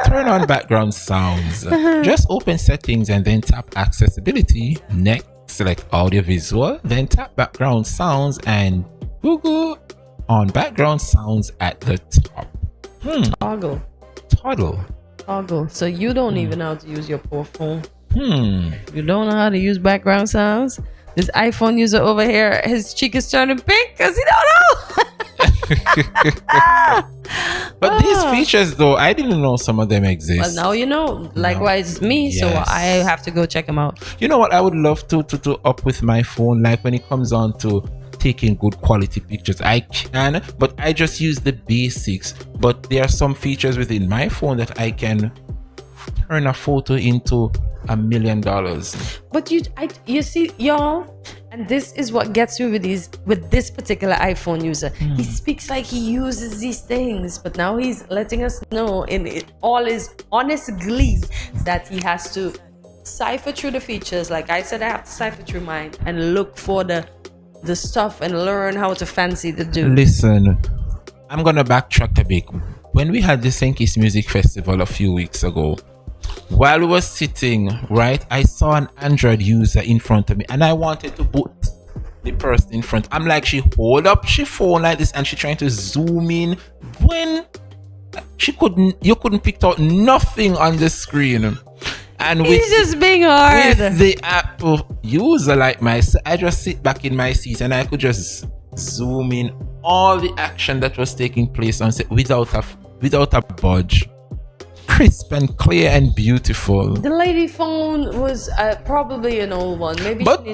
Turn on background sounds. Just open settings and then tap accessibility. Next, select audio visual. Then tap background sounds and Google on background sounds at the top. Toggle. Toggle. So you don't even know how to use your poor phone. You don't know how to use background sounds. This iPhone user over here, his cheek is turning pink because he don't know. But these features, though, I didn't know some of them exist. Well, now you know. Likewise, me. So Yes. I have to go check them out. You know what I would love to up with my phone, like when it comes on to taking good quality pictures. I can, but I just use the basics. But there are some features within my phone that I can turn a photo into $1 million. But you see, y'all, and this is what gets me with this particular iPhone user. He speaks like he uses these things, but now he's letting us know in all his honest glee that he has to cipher through the features. Like I said, I have to cipher through mine and look for the stuff and learn how to fancy the dude. Listen, I'm gonna backtrack a bit. When we had the St. Kitts Music Festival a few weeks ago, while we were sitting, right, I saw an Android user in front of me and I wanted to put the person in front. I'm like, she hold up she phone like this and she trying to zoom in when you couldn't pick out nothing on the screen. And he's just being hard. With the Apple user like myself, I just sit back in my seat and I could just zoom in all the action that was taking place on set without a budge. Crisp and clear and beautiful. The lady phone was probably an old one. Maybe. But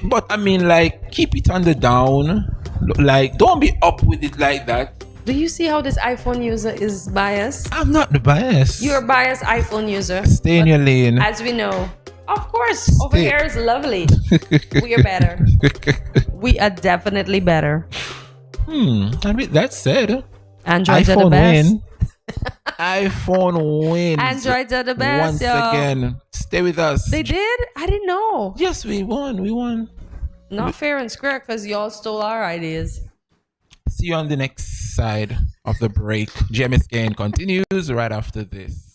but I mean, like, keep it on the down. Like, don't be up with it like that. Do you see how this iPhone user is biased? I'm not the bias. You're a biased iPhone user. Stay in your lane. As we know. Of course, over here is lovely. We are better. We are definitely better. I mean, that said, Androids are the best. iPhone wins. Androids are the best, Once again, Stay with us. They did? I didn't know. Yes, we won. Not fair and square because y'all stole our ideas. See you on the next side of the break. GMSKN continues right after this.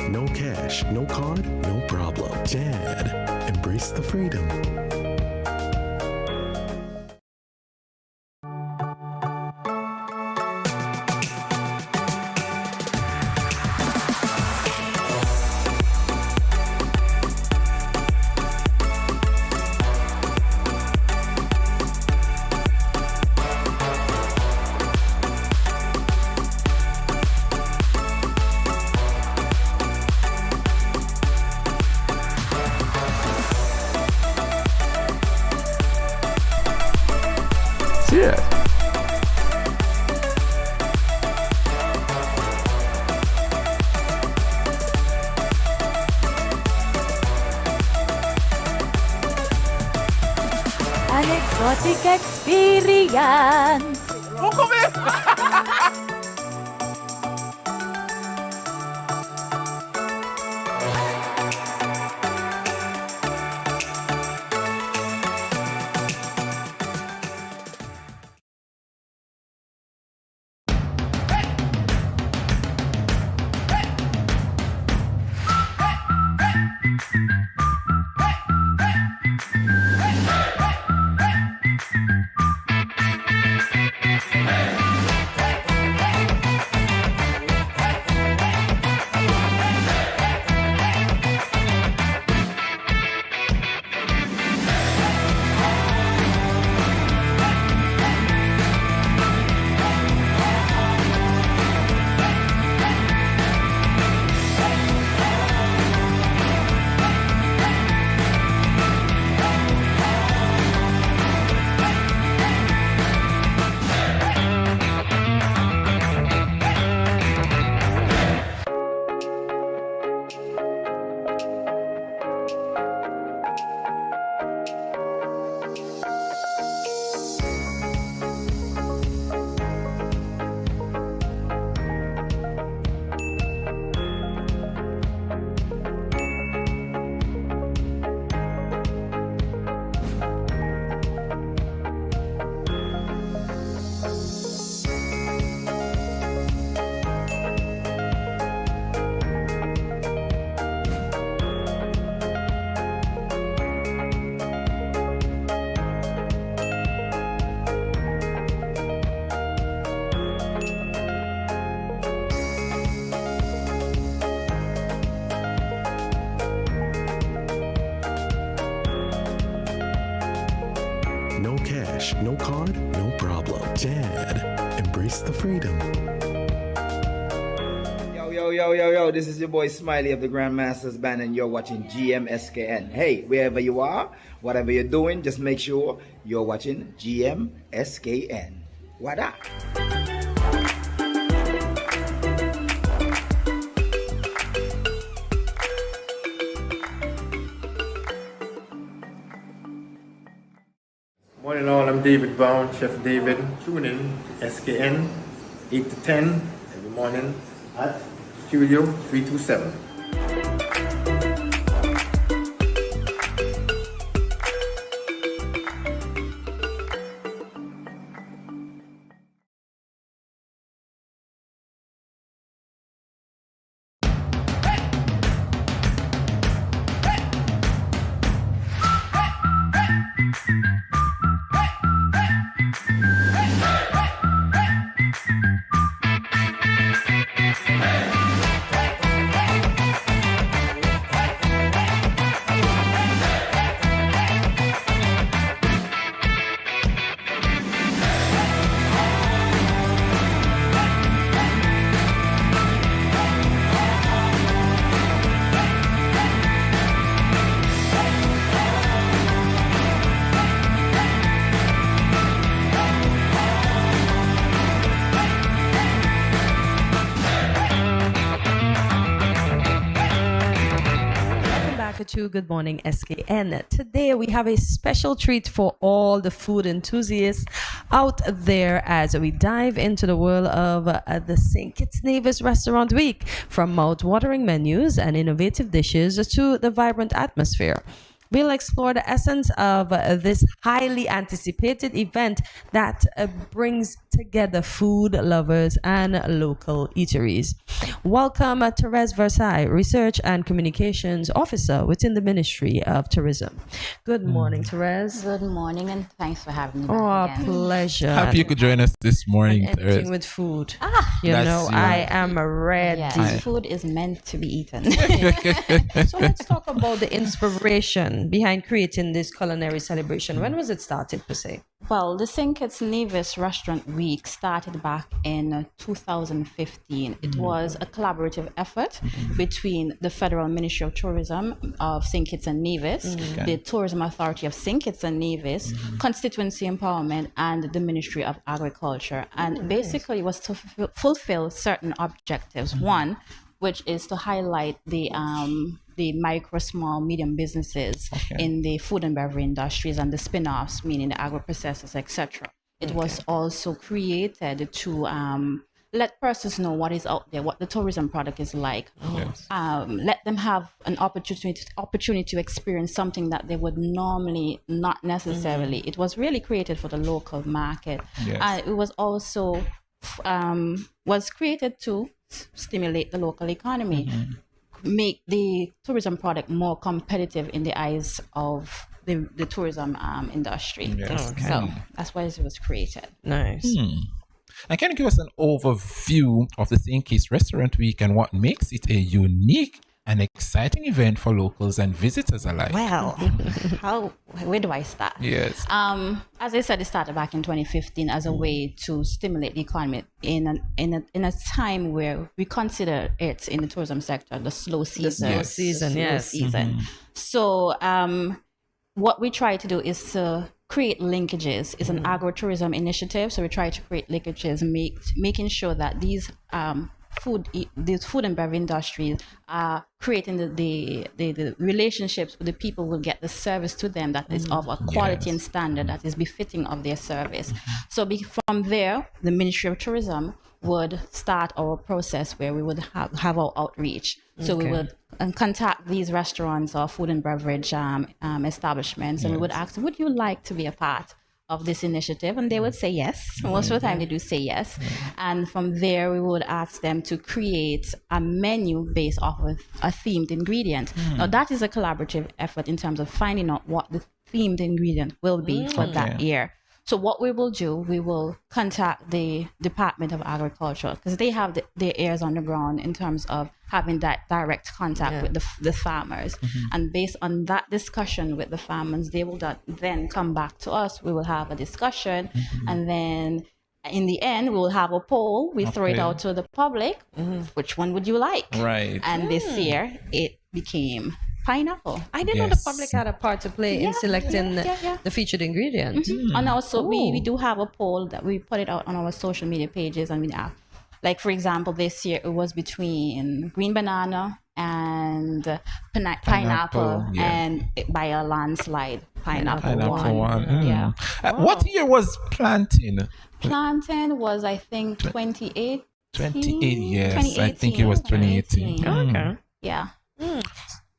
No cash, no card, no problem. Dad, embrace the freedom. Yeah. An exotic experience. No cash, no card, no problem. Dad, embrace the freedom. Yo, this is your boy Smiley of the Grandmasters Band, and you're watching GMSKN. Hey, wherever you are, whatever you're doing, just make sure you're watching GMSKN. What up? Morning all, I'm David Brown, Chef David. Tune in to SKN 8 to 10 every morning at Studio 327. to Good Morning SKN. Today we have a special treat for all the food enthusiasts out there as we dive into the world of the St. Kitts Nevis Restaurant Week, from mouth-watering menus and innovative dishes to the vibrant atmosphere. We'll explore the essence of this highly anticipated event that brings together food lovers and local eateries. Welcome, Therese Versailles, Research and Communications Officer within the Ministry of Tourism. Good morning, Therese. Good morning, and thanks for having me. Oh, again. pleasure. Happy you could join us this morning, Anything Therese. with food. That's I am ready. Yes, food is meant to be eaten. So let's talk about the inspiration behind creating this culinary celebration. When was it started, per se? Well, the St. Kitts Nevis Restaurant Week started back in 2015. It was a collaborative effort between the Federal Ministry of Tourism of St. Kitts and Nevis, the Tourism Authority of St. Kitts and Nevis, Constituency Empowerment, and the Ministry of Agriculture. And basically it was to fulfill certain objectives. One, which is to highlight the micro, small, medium businesses in the food and beverage industries and the spin-offs, meaning the agro-processors, etc. It was also created to let persons know what is out there, what the tourism product is like. Let them have an opportunity to experience something that they would normally not necessarily. It was really created for the local market. It was also was created to stimulate the local economy, make the tourism product more competitive in the eyes of the tourism industry. So that's why it was created. Nice. And can you give us an overview of the St. Kitts Restaurant Week and what makes it a unique and exciting event for locals and visitors alike? Well, where do I start? Yes. As I said, it started back in 2015 as a way to stimulate the economy in a time where we consider it in the tourism sector the slow season. So what we try to do is to create linkages. It's an agro-tourism initiative, so we try to create linkages, making sure that these food and beverage industries are creating the relationships with the people who will get the service to them that is of a quality and standard that is befitting of their service. So from there, the Ministry of Tourism would start our process where we would have our outreach. So we would contact these restaurants or food and beverage establishments, and we would ask, would you like to be a part of this initiative? And they would say yes. Most of the time they do say yes. And from there we would ask them to create a menu based off of a themed ingredient. Now that is a collaborative effort in terms of finding out what the themed ingredient will be for that year. So what we will do, we will contact the Department of Agriculture, because they have their ears on the ground in terms of having that direct contact with the farmers. And based on that discussion with the farmers, they will then come back to us. We will have a discussion, and then in the end, we will have a poll. We throw it out to the public. Which one would you like? Right. And this year, it became pineapple. I didn't know the public had a part to play in selecting the featured ingredient. And also we do have a poll that we put it out on our social media pages, and we have, like, for example, this year it was between green banana and pineapple, and by a landslide pineapple won. What year was planting? Planting was, I think, 2018. 28, yes. I think it was 2018. Okay. Yeah.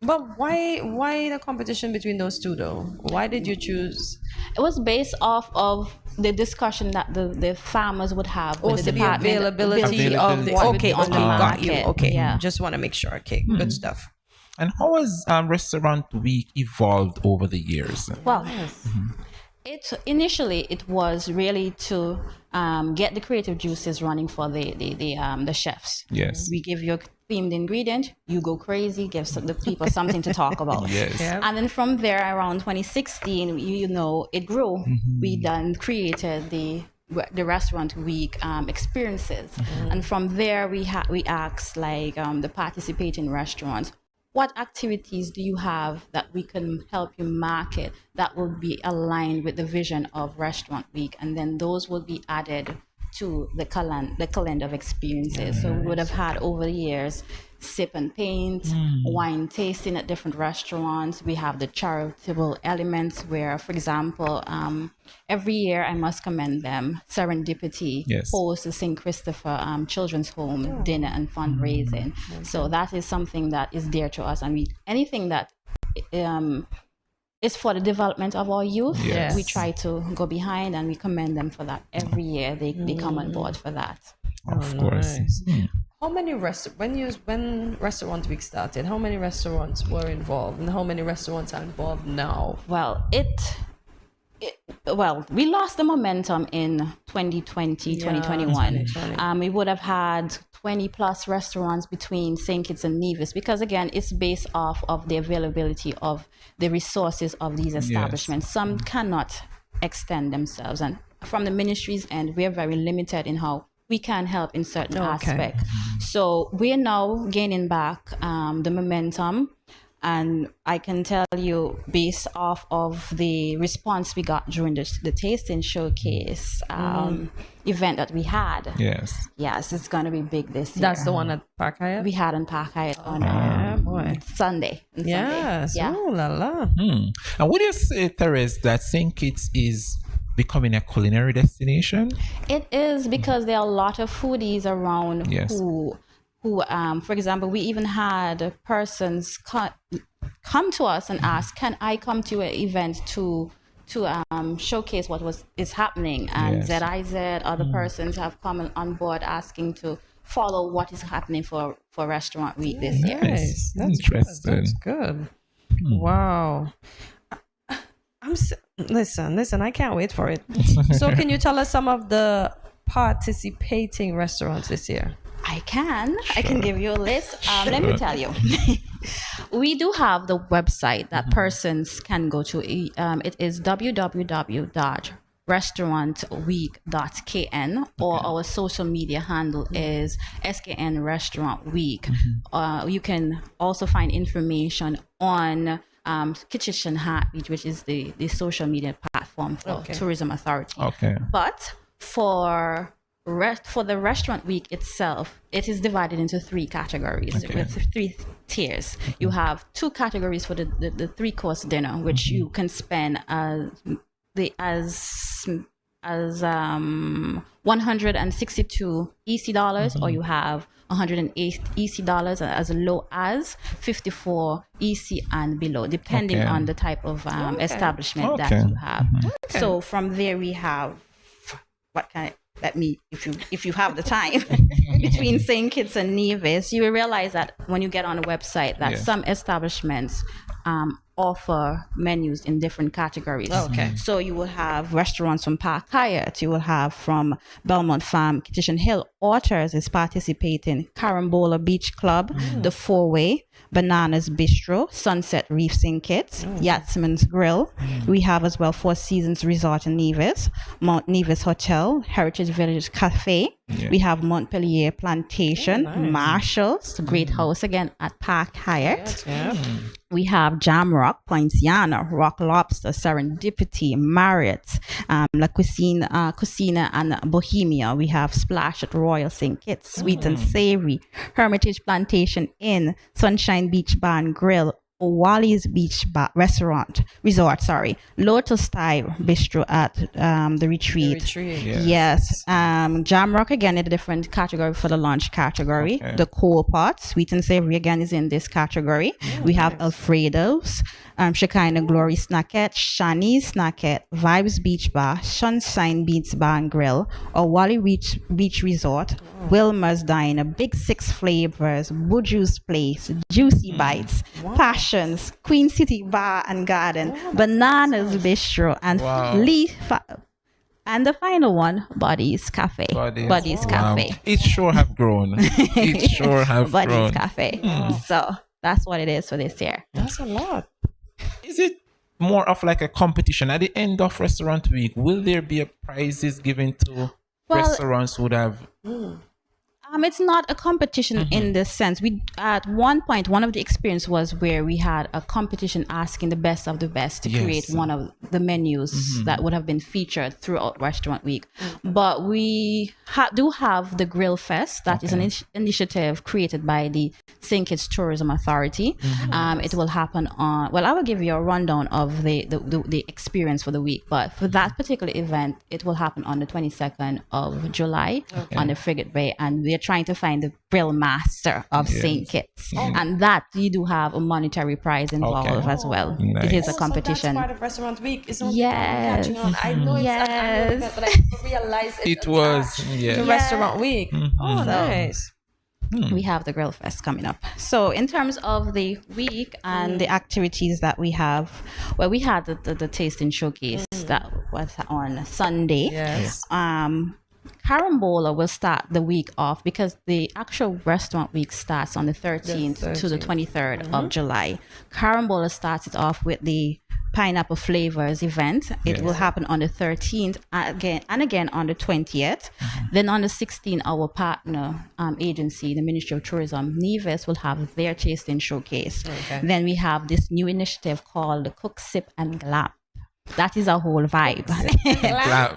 But why the competition between those two, though? Why did you choose? It was based off of the discussion that the farmers would have with the department. Availability of the on the got market. you. Okay, Yeah. just want to make sure. Okay, good stuff. And how has Restaurant Week evolved over the years? Well, initially it was really to get the creative juices running for the chefs. Yes. We give you a themed ingredient, you go crazy, give the people something to talk about. Yes. And then from there, around 2016, it grew. We then created the Restaurant Week experiences, and from there we asked the participating restaurants, what activities do you have that we can help you market that will be aligned with the vision of Restaurant Week? And then those will be added to the calendar of experiences. So we would have had over the years sip and paint, wine tasting at different restaurants. We have the charitable elements where, for example, every year I must commend them, Serendipity hosts the St. Christopher Children's Home dinner and fundraising. So that is something that is dear to us, and anything that is for the development of our youth, we try to go behind, and we commend them for that. Every year they come on board for that. Of course. How many when Restaurant Week started, how many restaurants were involved, and how many restaurants are involved now? Well, we lost the momentum in 2020, 2021. We would have had 20 plus restaurants between St. Kitts and Nevis, because again, it's based off of the availability of the resources of these establishments. Some cannot extend themselves, and from the ministry's end, we're very limited in how we can help in certain aspects. So we're now gaining back the momentum. And I can tell you, based off of the response we got during the tasting showcase event that we had. Yes, it's going to be big this year. That's the one at Park Hyatt? We had in Park Hyatt on Sunday. Yes. Yeah. Oh, la la. And would you say, Therese, that St. Kitts is becoming a culinary destination? It is, because there are a lot of foodies around who, for example, we even had persons come to us and ask, can I come to an event to showcase what is happening? And ZIZ, other persons have come on board asking to follow what is happening for Restaurant Week this year. Nice. That's interesting. That's good. Wow. Listen, I can't wait for it. So can you tell us some of the participating restaurants this year? I can give you a list. Let me tell you. We do have the website that persons can go to. It is www.restaurantweek.kn, or our social media handle is SKN Restaurant Week. You can also find information on Kitchen Heartbeat, which is the social media platform for Tourism Authority. But for the Restaurant Week itself, it is divided into three categories, with three tiers. You have two categories for the 3-course dinner, which you can spend as 162 EC dollars, or you have 108 EC dollars as low as 54 EC and below, depending on the type of establishment that you have. So from there we have if you have the time between St. Kitts and Nevis, you will realize that when you get on the website that some establishments offer menus in different categories. So you will have restaurants from Park Hyatt, you will have from Belmont Farm, Kitchen Hill, Otters is participating, Carambola Beach Club, the Four Way, Bananas Bistro, Sunset Reef St. Kitts, Yachtsman's Grill. We have as well Four Seasons Resort in Nevis, Mount Nevis Hotel, Heritage Village Cafe. We have Montpellier Plantation, Marshall's, Great House again at Park Hyatt. We have Jamrock, Poinciana, Rock Lobster, Serendipity, Marriott, La Cucina and Bohemia. We have Splash at Royal St. Kitts, Sweet and Savory, Hermitage Plantation Inn, Sunshine Beach Bar and Grill, Wally's Beach Resort, Lotus Thai Bistro at the Retreat. Jamrock again in a different category for the lunch category. The Coal Pot, Sweet and Savory again is in this category. We have Alfredo's, Shekinah Glory Snackette, Shani's Snackette, Vibes Beach Bar, Sunshine Beach Bar and Grill, or Wally Beach Resort, Wilmer's Diner, Big Six Flavors, Buju's Place, Juicy Bites, Passions, Queen City Bar and Garden, Bananas Bistro, and and the final one, Buddy's Cafe. Buddy's Cafe. It sure have grown. Buddy's Cafe. So that's what it is for this year. That's a lot. Is it more of like a competition at the end of Restaurant Week? Will there be prizes given to restaurants who would have? It's not a competition in this sense. We at one point, one of the experience was where we had a competition asking the best of the best to create one of the menus that would have been featured throughout Restaurant Week. But we do have the Grill Fest. That is an initiative created by the St. Kitts Tourism Authority. It will happen on. Well, I will give you a rundown of the experience for the week. But for that particular event, it will happen on the 22nd of July on the Frigate Bay, and we are trying to find the grill master of St. Kitts, and that you do have a monetary prize involved as well. Nice. It is a competition. So that's part of Restaurant Week. Is Yes. On. I know it's an annual event, but I didn't realize it was the Restaurant Week. Oh, nice. We have the Grill Fest coming up. So in terms of the week and the activities that we have, well, we had the tasting showcase that was on Sunday. Yes. Carambola will start the week off because the actual Restaurant Week starts on the 13th to the 23rd of July. Carambola starts it off with the Pineapple Flavors event. It will happen on the 13th again on the 20th. Then on the 16th, our partner agency, the Ministry of Tourism, Nevis, will have their tasting showcase. Then we have this new initiative called the Cook, Sip and Glap. That is a whole vibe.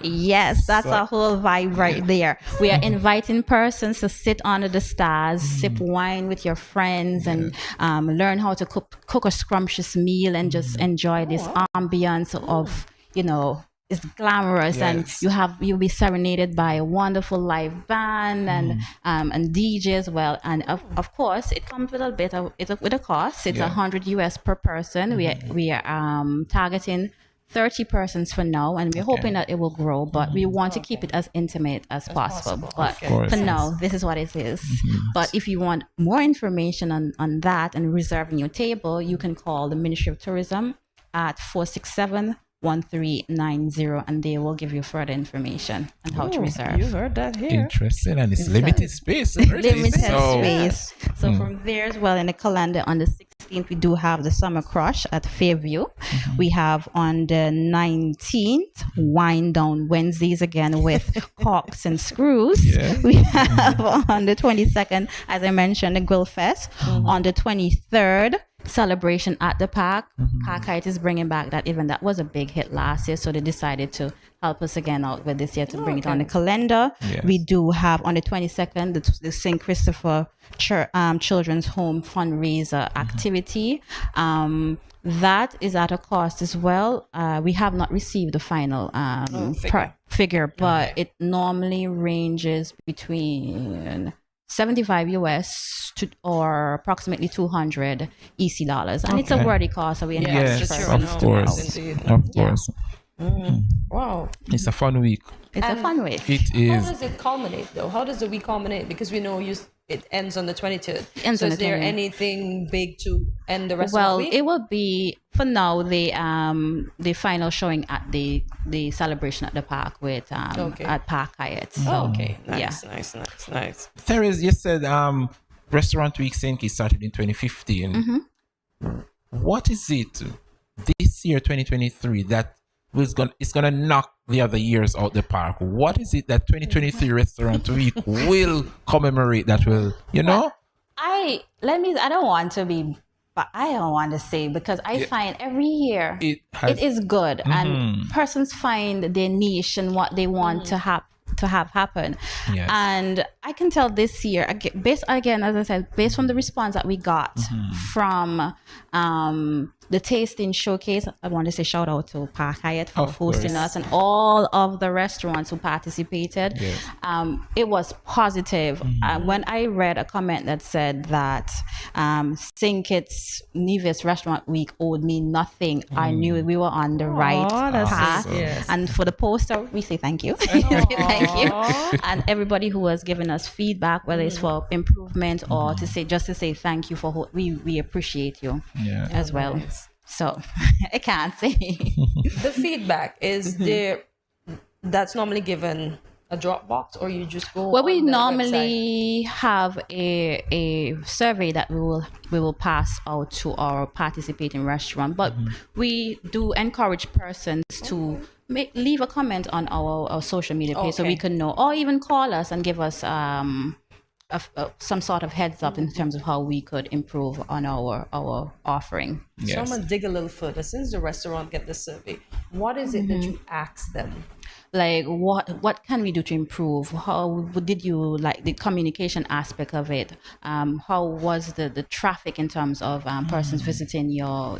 Yes, that's a whole vibe right there. We are inviting persons to sit under the stars, sip wine with your friends, and learn how to cook a scrumptious meal and just enjoy this ambience of, it's glamorous, and you'll be serenaded by a wonderful live band and DJ as well. And of course, it comes with with a cost. It's $100 per person. We are targeting 30 persons for now, and we're hoping that it will grow, but we want to keep it as intimate as possible. But for now, this is what it is. But if you want more information on that and reserving your table, you can call the Ministry of Tourism at 467-1390, and they will give you further information on how to reserve. You heard that here. Interesting, and it's limited space. Space. So from there as well, in the calendar on the 16th, we do have the Summer Crush at Fairview. We have on the 19th, Wind Down Wednesdays again with Hawks and Screws. We have on the 22nd, as I mentioned, the Grill Fest. On the 23rd, Celebration at the Park. Parkite is bringing back that event. That was a big hit last year, so they decided to help us again out with this year to bring it on the calendar. We do have on the 22nd the St. Christopher Children's Home fundraiser activity. That is at a cost as well. We have not received the final figure, but it normally ranges between $75 or approximately $200 EC dollars, and it's a worthy cause. So we encourage of course. Wow, it's a fun week. It's a fun week. It is. How does it culminate though? How does the week culminate? Because we know it ends on the 22nd. So is there anything big to end the rest of the week? Well, it will be for now the final showing at the celebration at the park with at Park Hyatt. So, nice. Therese, you said Restaurant Week St. Kitts started in 2015. What is it this year, 2023, that it's gonna knock the other years out the park? What is it that 2023 Restaurant Week will commemorate that will, I don't want to be, but I don't want to say, because I find every year it is good, and persons find their niche and what they want to have happen. And I can tell this year, based from the response that we got from the tasting showcase, I want to say shout out to Park Hyatt for hosting us, and all of the restaurants who participated. It was positive. When I read a comment that said that St. Kitts Nevis Restaurant Week owed me nothing, I knew we were on the right path. And for the poster, we say thank you. Thank you. And everybody who has given us feedback, whether it's for improvement or to say thank you for we appreciate you as well. So I can't say. The feedback is there. That's normally given a Dropbox, or you just go. Well, we normally have a survey that we will pass out to our participating restaurant, but we do encourage persons to leave a comment on our social media page so we can know, or even call us and give us some sort of heads up in terms of how we could improve on our offering. So I'm gonna dig a little further. Since the restaurant get the survey, what is it that you ask them? Like what can we do to improve? How did you like the communication aspect of it? How was the traffic in terms of persons visiting your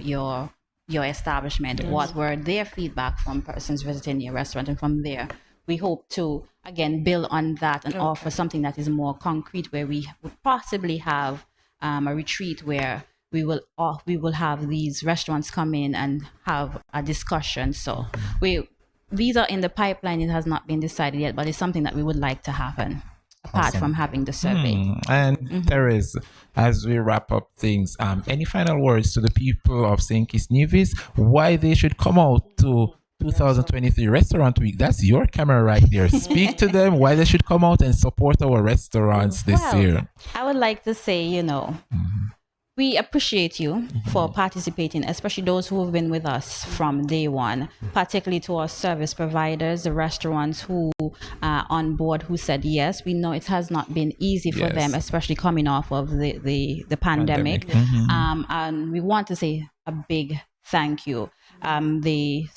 establishment? Yes. What were their feedback from persons visiting your restaurant? And from there, we hope to again build on that and offer something that is more concrete, where we would possibly have a retreat where we will have these restaurants come in and have a discussion. So these are in the pipeline. It has not been decided yet, but it's something that we would like to happen apart from having the survey. And Therese, as we wrap up things, any final words to the people of St. Kitts Nevis, why they should come out to 2023 Restaurant Week? That's your camera right there. Speak to them why they should come out and support our restaurants this year. I would like to say, we appreciate you for participating, especially those who have been with us from day one, particularly to our service providers, the restaurants who are on board, who said yes. We know it has not been easy for them, especially coming off of the pandemic. And we want to say a big thank you. The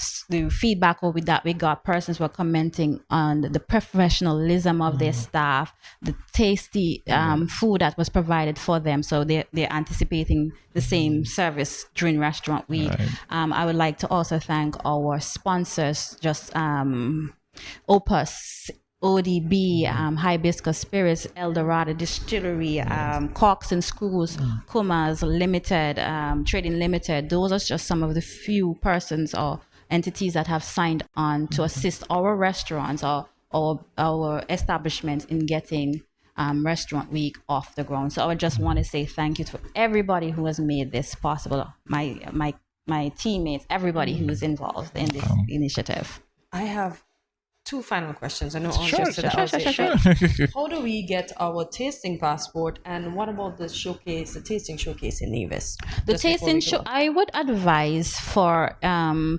feedback that we got, persons were commenting on the professionalism of their staff, the tasty food that was provided for them. So they're anticipating the same service during restaurant week. I would like to also thank our sponsors, just Opus, ODB, Hibiscus Spirits, Eldorado Distillery, Corks and Screws, Kumas Limited, Trading Limited. Those are just some of the few persons or entities that have signed on to assist our restaurants or our establishments in getting Restaurant Week off the ground. So I just want to say thank you to everybody who has made this possible. My teammates, everybody who is involved in this initiative. I have two final questions. I know Sure. How do we get our tasting passport, and what about the tasting showcase in Nevis? The tasting show, I would advise for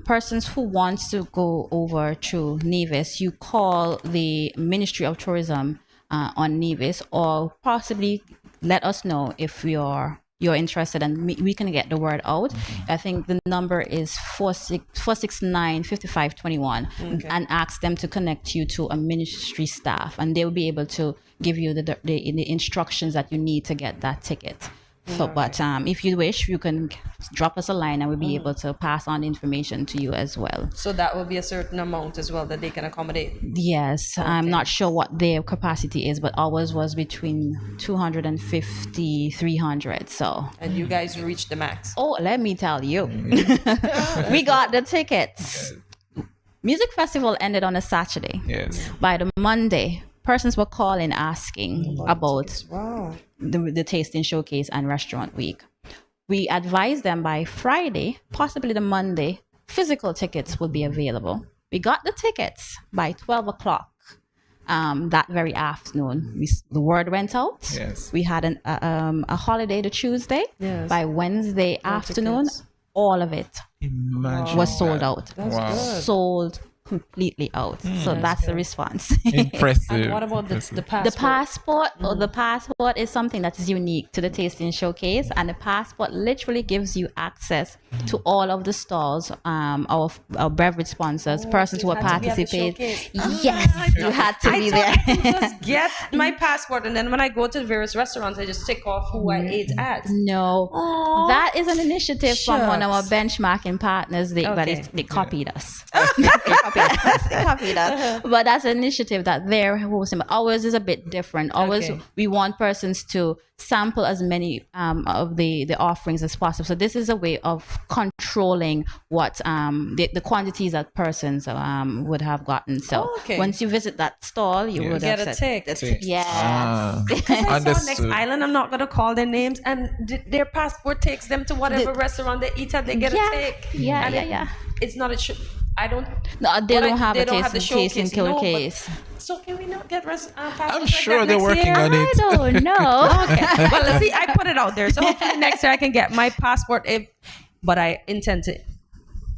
persons who want to go over to Nevis, you call the Ministry of Tourism on Nevis, or possibly let us know if you're interested, and we can get the word out. I think the number is 469-5521, and ask them to connect you to a ministry staff, and they will be able to give you the instructions that you need to get that ticket. So, but if you wish, you can drop us a line and we'll be able to pass on information to you as well. So that will be a certain amount as well that they can accommodate? Yes. I'm not sure what their capacity is, but ours was between 250, 300. So. And you guys reached the max? Oh, let me tell you. We got the tickets. Music festival ended on a Saturday. Yes. By the Monday, persons were calling asking about the tasting showcase and restaurant week. We advised them by Friday, possibly the Monday, physical tickets will be available. We got the tickets by 12 o'clock that very afternoon. The word went out. Yes. We had a holiday the Tuesday. Yes. By Wednesday afternoon, all of it was sold out. That's good. Sold completely out. So that's the response. Impressive. And what about the passport? The passport, the passport is something that is unique to the tasting showcase, and the passport literally gives you access to all of the stalls, our beverage sponsors, persons who are participating. Yes, you had to be there. I just get my passport, and then when I go to the various restaurants, I just tick off who I ate at. No, that is an initiative from one of our benchmarking partners. They copied us. They copied us. But that's an initiative that they're hosting. Ours is a bit different. Ours, we want persons to sample as many of the offerings as possible. So this is a way of controlling what the quantities that persons would have gotten. So once you visit that stall, you would get a tick. Yes. Because I saw Next Island, I'm not going to call their names, and their passport takes them to whatever restaurant they eat at. They get a tick. Yeah. It's not a I don't. No, they don't have a showcase. tasting showcase. So can we not get passports? I'm sure they're working on it. I don't know. Well, see, I put it out there, so hopefully next year I can get my passport. But I intend to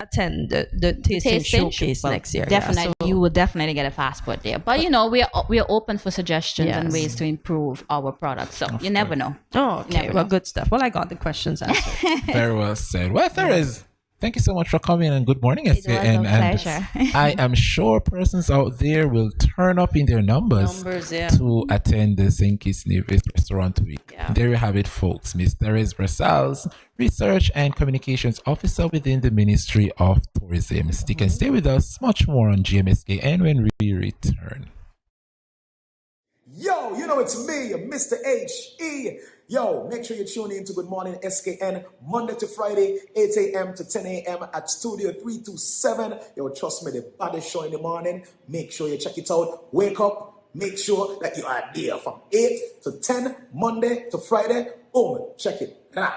attend the tasting showcase well, next year. Definitely, you will definitely get a passport there. But we are open for suggestions and Yes. ways to improve our products. So you never know. Oh, okay. Never Well, know. good stuff. Well, I got the questions answered. Very well said. Well, Therese, thank you so much for coming and good morning, It was SKN. a And pleasure. I am sure persons out there will turn up in their numbers Yeah. to attend the St. Kitts Restaurant Week. Yeah. There you have it, folks. Miss Therese Brasals, Research and Communications Officer within the Ministry of Tourism. Stick and stay with us. Much more on GMSKN when we return. Yo, you know it's me, Mr. H.E. Yo, make sure you tune in to Good Morning SKN Monday to Friday, 8 a.m. to 10 a.m. at Studio 327. Yo, trust me, the baddest show in the morning. Make sure you check it out. Wake up. Make sure that you are there from 8 to 10, Monday to Friday. Boom, check it. Rah.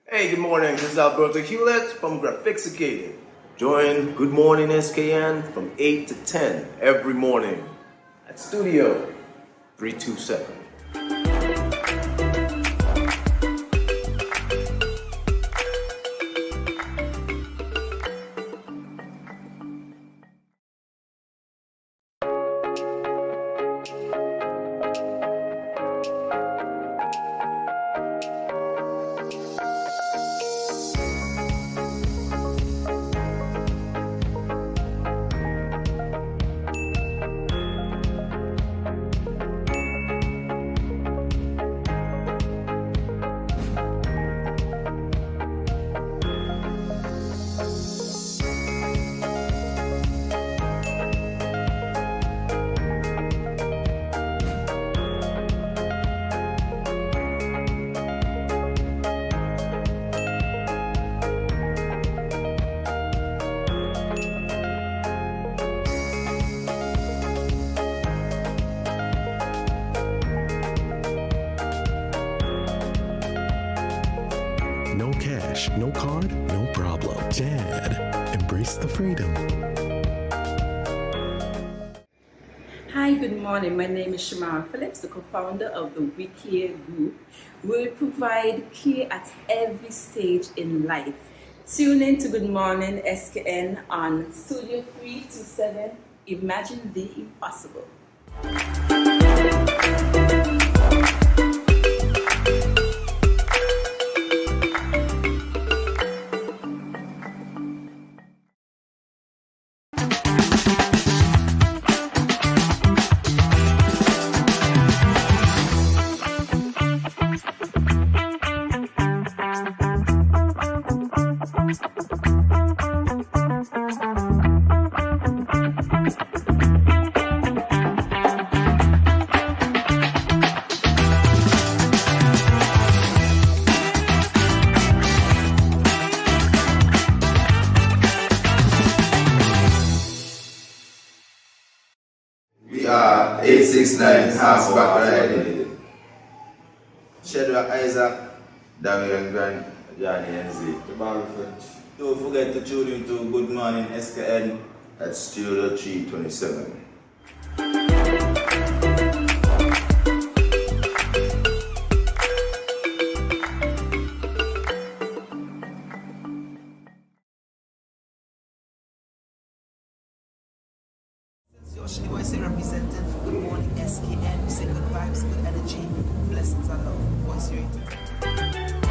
Hey, good morning. This is Alberto Hewlett from Graphixicated. Join Good Morning SKN from 8 to 10 every morning at Studio 327. No cash, no card, no problem. Dad, embrace the freedom. Hi, good morning. My name is Shamara Phillips, the co-founder of the We Care Group. We provide care at every stage in life. Tune in to Good Morning SKN on Studio 327. Imagine the impossible. We are 869 Horseback Riding. Shadrach Isaac, Darian Grant, Johnny NZ. Don't forget to tune in to Good Morning SKN at Studio 327. Yoshi Boy say representing for Good Morning SKN. We say good vibes, good energy, blessings and love. Voice rated.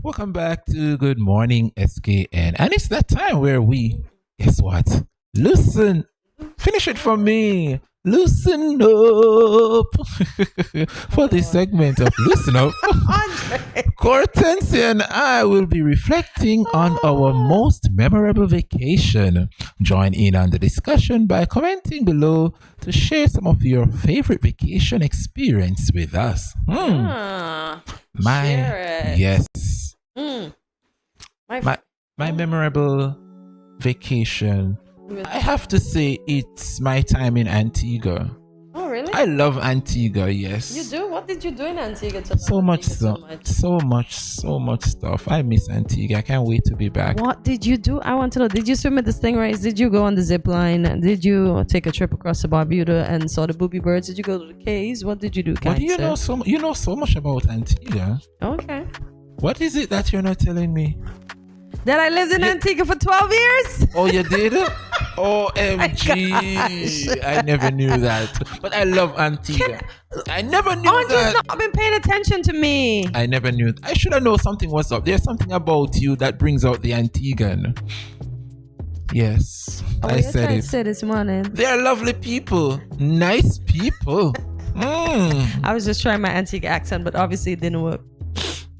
Welcome back to Good Morning SKN. And it's that time where we, guess what? Loosen. Finish it for me. Loosen up. For this segment of Loosen Up, Hortensia and I will be reflecting on our most memorable vacation. Join in on the discussion by commenting below to share some of your favorite vacation experience with us. Share it. Yes. My My memorable vacation, I have to say it's my time in Antigua. Oh, really? I love Antigua, yes. You do? What did you do in Antigua to So much stuff. So much stuff. I miss Antigua. I can't wait to be back. What did you do? I want to know. Did you swim with the stingrays? Did you go on the zip line? Did you take a trip across the Barbuda and saw the booby birds? Did you go to the caves? What did you do? What do you know you know so much about Antigua? Okay. What is it that you're not telling me? That I lived in Antigua for 12 years? Oh, you did? OMG. I never knew that. But I love Antigua. I never knew Andrew's that. not been paying attention to me. I never knew. I should have known something was up. There's something about you that brings out the Antiguan. Yes. I said it. Said this morning. They're lovely people. Nice people. I was just trying my Antigua accent, but obviously it didn't work.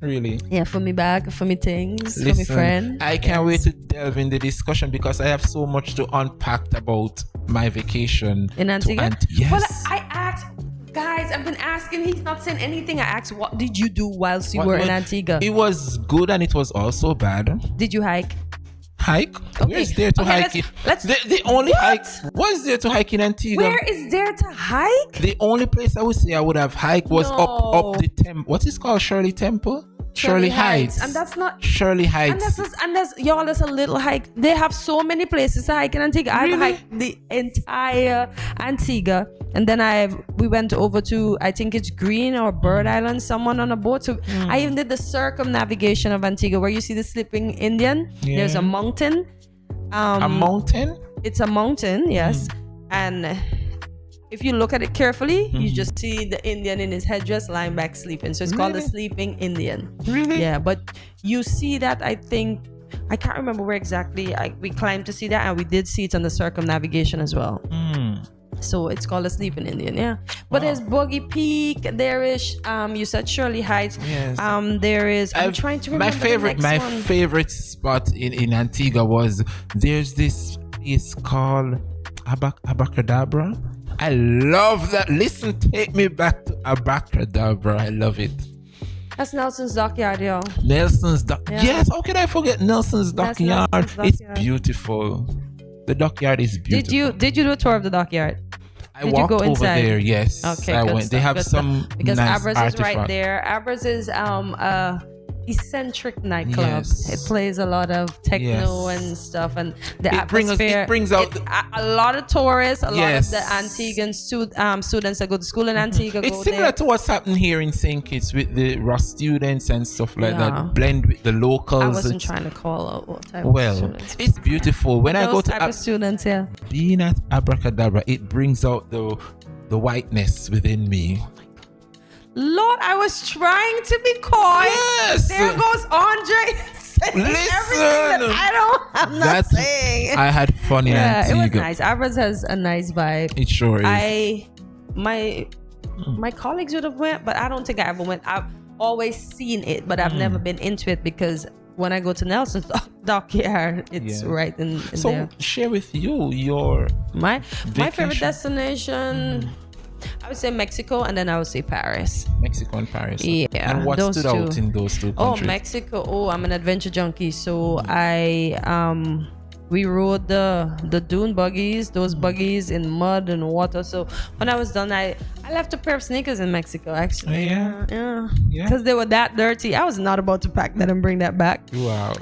Really? Yeah, for me bag, for me things, Listen, for me friend. I can't wait to delve in the discussion because I have so much to unpack about my vacation in Antigua. Yes. Well, I asked, guys, I've been asking. He's not saying anything. I asked, what did you do whilst you were in Antigua? It was good and it was also bad. Did you hike? Hike? Okay. Where's there to hike? The only hike. What is there to hike in Antigua? Where is there to hike? The only place I would say I would have hiked was up the temple. What is called Shirley Temple? Shirley Heights. And that's not Shirley Heights. And that's y'all, that's a little hike. They have so many places to hike in Antigua. Really? I've hiked the entire Antigua, and then we went over to, I think it's Green or Bird Island, someone on a boat. So I even did the circumnavigation of Antigua, where you see the sleeping Indian. Yeah. There's a mountain. A mountain? It's a mountain, yes. And if you look at it carefully, you just see the Indian in his headdress lying back sleeping. So it's called the sleeping Indian. Really? Yeah, but you see that, I think, I can't remember where exactly we climbed to see that, and we did see it on the circumnavigation as well. So it's called a sleeping Indian, yeah. But there's Boggy Peak, there is you said Shirley Heights. Yes. There is, I'm trying to remember my favorite spot in Antigua was, there's this place called Abracadabra. I love that. Listen, take me back to Abracadabra. I love it. That's Nelson's Dockyard, yo. Nelson's Dockyard. Yeah. Yes, how can I forget Nelson's Dockyard? It's beautiful. The dockyard is beautiful. Did you do a tour of the dockyard? I walked over there, yes. Okay, I good went. stuff, They have good some stuff. Because nice Abras artifact. is right there. Abras is eccentric nightclub. Yes. It plays a lot of techno and stuff, and the atmosphere. It brings out a lot of tourists, a lot Yes. of the Antiguan students that go to school in Antigua. It's go similar there. to what's happening here in St. Kitts with the Ross students and stuff like Yeah. that. Blend with the locals. I wasn't trying to call out what type of Well, students. it's beautiful. When I Those go to type of students, yeah. being at Abracadabra, it brings out the whiteness within me. Lord, I was trying to be coy. Yes. There goes Andre. Listen, I'm not saying. I had fun in Yeah, it was Antigua. nice. Abras has a nice vibe. It sure is. My colleagues would have went, but I don't think I ever went. I've always seen it, but I've never been into it because when I go to Nelson's Dockyard, it's right in So there. share with you your My favorite vacation. destination, I would say Mexico, and then I would say Paris. Mexico and Paris. Yeah, And what those stood out two. in those two Oh, countries? Mexico. Oh, I'm an adventure junkie. So we rode the dune buggies, those buggies in mud and water. So when I was done, I left a pair of sneakers in Mexico, actually. Yeah. Because they were that dirty. I was not about to pack that and bring that back. Wow.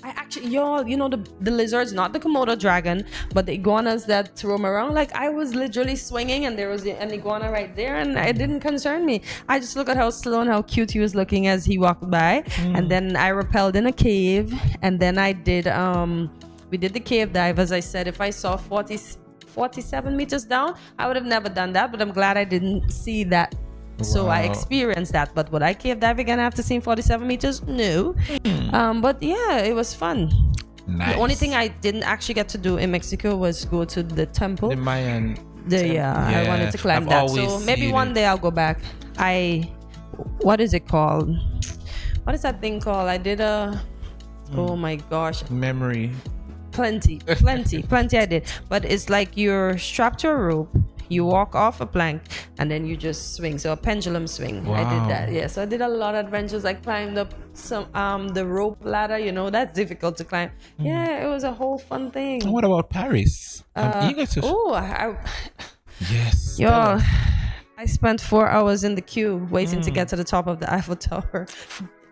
I actually, y'all, you know, the lizards, not the Komodo dragon, but the iguanas that roam around. Like, I was literally swinging and there was an iguana right there, and it didn't concern me. I just look at how slow and how cute he was looking as he walked by. And then I rappelled in a cave, and then I did, we did the cave dive. As I said, if I saw 47 meters down, I would have never done that, but I'm glad I didn't see that. So I Wow. experienced that. But would I cave dive again after seeing 47 meters? No. But yeah, it was fun. Nice. The only thing I didn't actually get to do in Mexico was go to the temple. The Mayan. I wanted to climb I've that. always So maybe seen one it. day I'll go back. What is it called? What is that thing called? I did oh my gosh. Memory. Plenty I did. But it's like you're strapped to a rope, you walk off a plank, and then you just swing. So a pendulum swing. I Wow. did that. Yeah. So I did a lot of adventures. I climbed up some the rope ladder, you know, that's difficult to climb. Yeah, it was a whole fun thing. And what about Paris? I'm eager to. Yes. Yo, I spent 4 hours in the queue waiting to get to the top of the Eiffel Tower.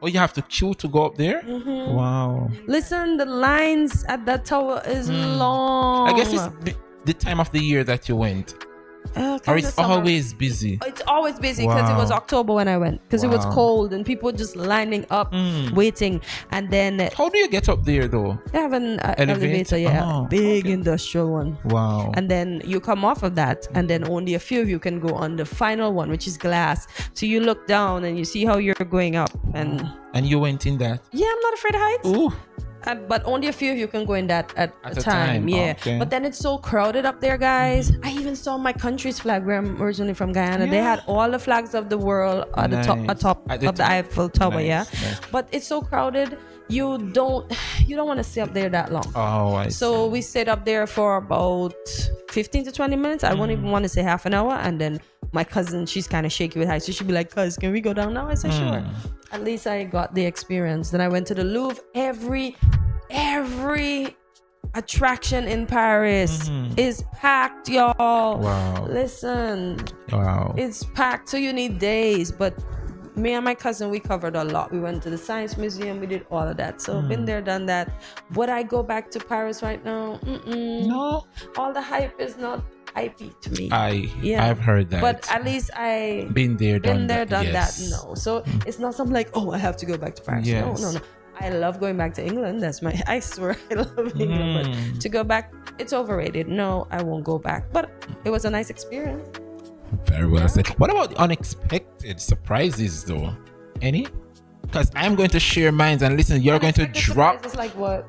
Oh, you have to queue to go up there? Mhm. Wow. Listen, the lines at that tower is long. I guess it's the time of the year that you went. Or it's always busy. It's always busy because it was October when I went. Because it was Wow. cold and people just lining up, waiting. And then How do you get up there though? they have an elevator, yeah, Oh, big industrial one. Wow. And then you come off of that, and then only a few of you can go on the final one, which is glass. So you look down and you see how you're going up. And you went in that? yeah, I'm not afraid of heights. Ooh. But only a few of you can go in that at a a time. time. Yeah. Okay. But then it's so crowded up there, guys. I even saw my country's flag, where I'm originally from, Guyana. They had all the flags of the world at the top, At the of the top. Eiffel Tower. Yeah. Nice. But it's so crowded. You don't want to stay up there that long. Oh, I see. So we stayed up there for about 15 to 20 minutes. I won't even want to say half an hour. And then my cousin, she's kind of shaky with heights. So she'd be like, cuz, can we go down now? I said, sure. At least I got the experience. Then I went to the Louvre. Every attraction in Paris is packed, y'all. Wow. Listen. Wow. It's packed, so you need days. But me and my cousin, we covered a lot. We went to the Science Museum. We did all of that. So been there, done that. Would I go back to Paris right now? No. All the hype is not hypey to me. I've heard that. But at least I Been there, done done that. Yes. that. No. So it's not something like, oh, I have to go back to Paris. Yes. No. I love going back to England. I swear I love England. But to go back, it's overrated. No, I won't go back. But it was a nice experience. Very well said. What about unexpected surprises though? Any? Because I'm going to share mine, and listen, you're going to drop. It's like what?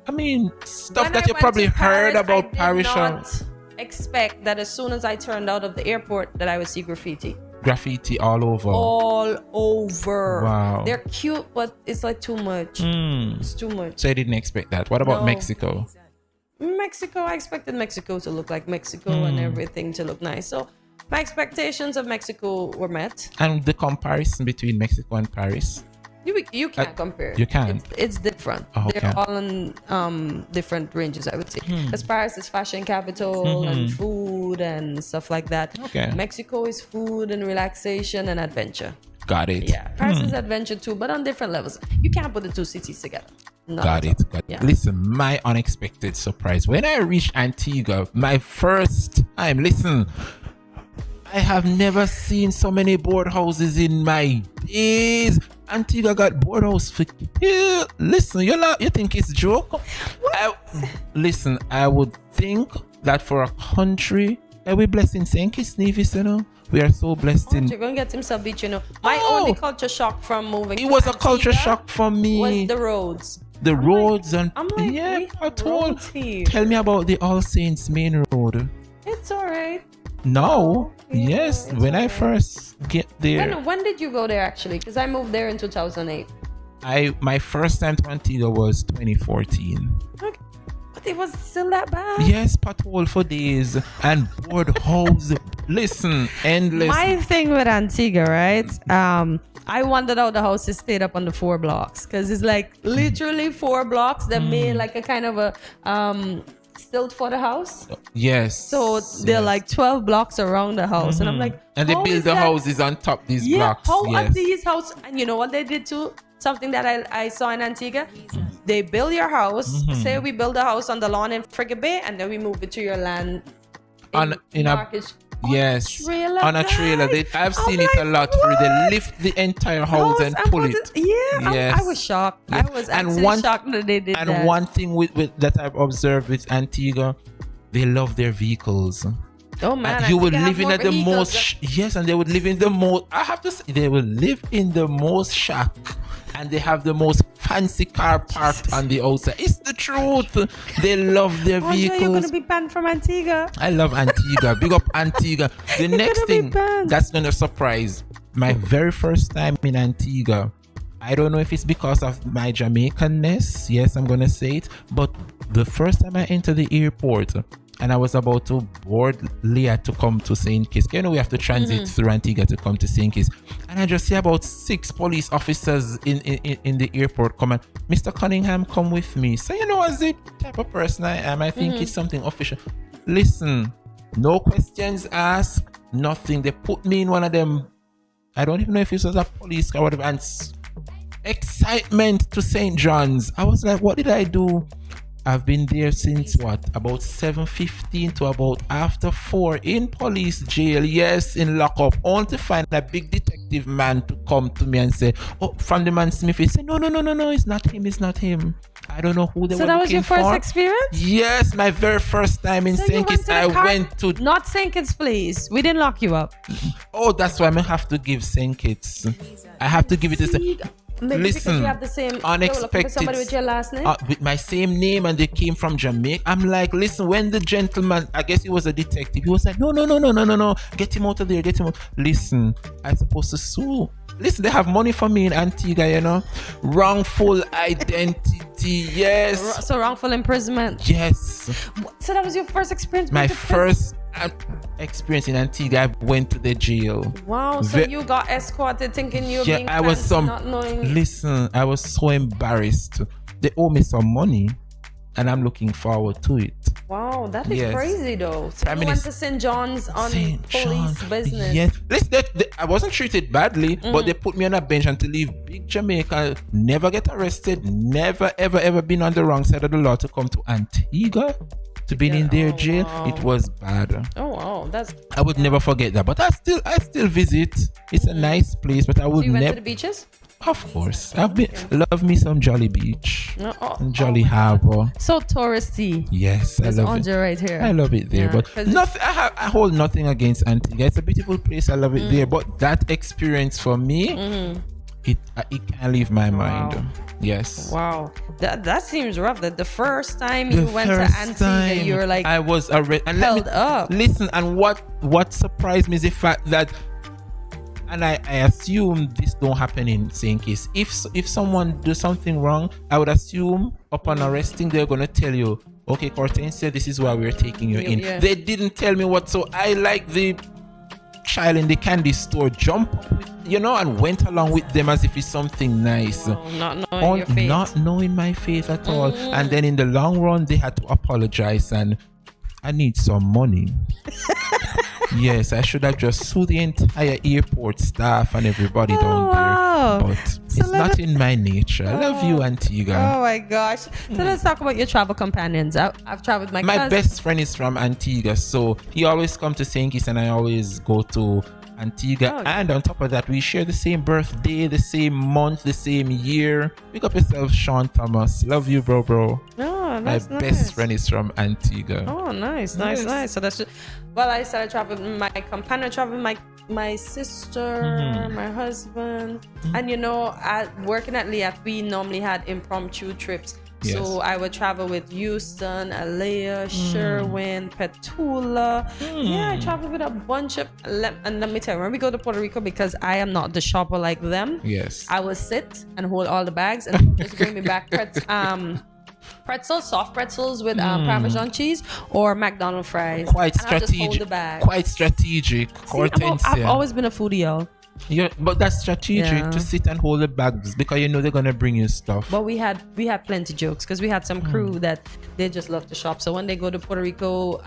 I mean, stuff When that I you went probably to heard Paris, about I did Paris. not expect that as soon as I turned out of the airport that I would see graffiti. Graffiti all over. All over. Wow. They're cute, but it's like too much. It's too much. So I didn't expect that. What about No. Mexico? Mexico, I expected Mexico to look like Mexico and everything to look nice. So my expectations of Mexico were met. And the comparison between Mexico and Paris? You can't compare. You can't. It's different. Oh, okay. They're all in different ranges, I would say. Because Paris is fashion capital and food and stuff like that. Okay. Mexico is food and relaxation and adventure. Got it. Yeah, Paris is adventure too, but on different levels. You can't put the two cities together. Not Got at it. all. Got Yeah. it. Listen, my unexpected surprise. When I reached Antigua, my first time, listen, I have never seen so many boardhouses in my days. Antigua got boardhouse for kill. Listen, you think it's joke? Listen, I would think that for a country that we blessed in St. Kitts, Nevis, you know, we are so blessed in. You're going to get himself beat, you know. My only culture shock from moving. It was a culture shock for me. Was the roads. The roads and I'm like, yeah, we have at all. roads here. Tell me about the All Saints main road. It's alright. No, yes, when I first get there, When did you go there actually? Because I moved there in 2008. my first time to Antigua was 2014. Okay. But it was still that bad. Yes, patrol for days and boardhouse. Listen, endless. My thing with Antigua, right? I wandered out the house and stayed up on the 4 blocks because it's like literally 4 blocks that made like a kind of a stilt for the house. Yes. So they're like 12 blocks around the house, and I'm like, and they how build is the that? houses on top these blocks. How are Yes. these houses? And you know what they did too? Something that I saw in Antigua. They build your house. Say we build a house on the lawn in Frigga Bay, and then we move it to your land in a Marcus. yes trailer, on a trailer. I've seen it a lot where they lift the entire house and pull it. Yes. I was shocked. Yes. I was actually shocked that they did that. And one thing with that I've observed with Antigua, they love their vehicles. Oh man, you will Antigua live have in more at the vehicles most yes, and they would live in the most. I have to say, they will live in the most shack, and they have the most fancy car parked on the outside. It's the truth. They love their Oh, vehicles. you're gonna be banned from Antigua. I love Antigua. Big up Antigua. The next thing that's gonna surprise my very first time in Antigua. I don't know if it's because of my Jamaicanness. Yes, I'm gonna say it. But the first time I entered the airport and I was about to board Leah to come to St. Kitts. You know, we have to transit through Antigua to come to St. Kitts. And I just see about 6 police officers in the airport come and, Mr. Cunningham, come with me. So, you know, as the type of person I am, I think it's something official. Listen, No questions asked, nothing. They put me in one of them, I don't even know if it was a police car or whatever, and excitement to St. John's. I was like, what did I do? I've been there since what? About 7:15 to about after 4 in police jail. Yes, in lockup. Only to find a big detective man to come to me and say, oh, from the man Smith. He said, no, it's not him. It's not him. I don't know who they were looking for. So that was your first experience? Yes, my very first time in St. Kitts. I went to... Not St. Kitts, please. We didn't lock you up. Oh, that's why I have to give St. Kitts. I have to give it a... Maybe Listen, because you have the same unexpected somebody with your last name? With my same name, and they came from Jamaica. I'm like, listen, when the gentleman, I guess he was a detective, he was like, no, get him out of there, get him out. Listen, I'm supposed to sue. Listen, they have money for me in Antigua, you know. Wrongful identity, yes. So wrongful imprisonment. Yes. So that was your first experience? My first experience in Antigua. I went to the jail. Wow. So you got escorted thinking you were being I was fancy, not knowing. Listen, I was so embarrassed. They owe me some money, and I'm looking forward to it. Wow, that is crazy though. So you went to St. John's on police business. Yes. Listen, I wasn't treated badly, but they put me on a bench and to leave big Jamaica, never get arrested, never ever been on the wrong side of the law to come to Antigua. To be in their jail, it was bad. Oh wow, I would never forget that. But I still visit. It's a nice place, but I would never. So you went to the beaches? Of course, I've been love me some Jolly Beach, Jolly Harbor. So touristy. Yes, I love it. Right here. I love it there, but nothing. I hold nothing against Antigua. It's a beautiful place. I love it there, but that experience for me. It can't leave my mind. Yes. Wow. That seems rough. That the first time you went to Antigua, you were like, I was held up. Listen, and what surprised me is the fact that, and I assume this don't happen in St. Kitts. If someone do something wrong, I would assume upon arresting they're gonna tell you, okay, Hortensia, this is why we're taking you in. Yeah. They didn't tell me what. So I like the child in the candy store jump up with, and went along with them as if it's something nice. Not knowing your fate. Not knowing my fate at all. And then in the long run they had to apologize, and I need some money. Yes, I should have just sued the entire airport staff and everybody down there. But it's not in my nature. I love you, Antigua. Oh my gosh. So let's talk about your travel companions. I've traveled with my cousin. Best friend is from Antigua, so he always comes to St. Kitts and I always go to Antigua. And on top of that, we share the same birthday, the same month, the same year. Pick up yourself, Sean Thomas. Love you, bro. Oh, my best friend is from Antigua. Oh, nice. So that's just, well, I started traveling with my companion, traveling with my sister, my husband, and working at Liat, we normally had impromptu trips. Yes. So I would travel with Houston, Alea, Sherwin, Petula. Yeah, I traveled with a bunch of, and let me tell you, when we go to Puerto Rico, because I am not the shopper like them, yes, I will sit and hold all the bags and just bring me back pretzels, soft pretzels with Parmesan cheese or McDonald's fries. Quite strategic. Quite strategic. I've always been a foodie, y'all. Yeah, but that's strategic to sit and hold the bags because they're gonna bring you stuff. But we had plenty jokes because we had some crew that they just love to shop. So when they go to Puerto Rico,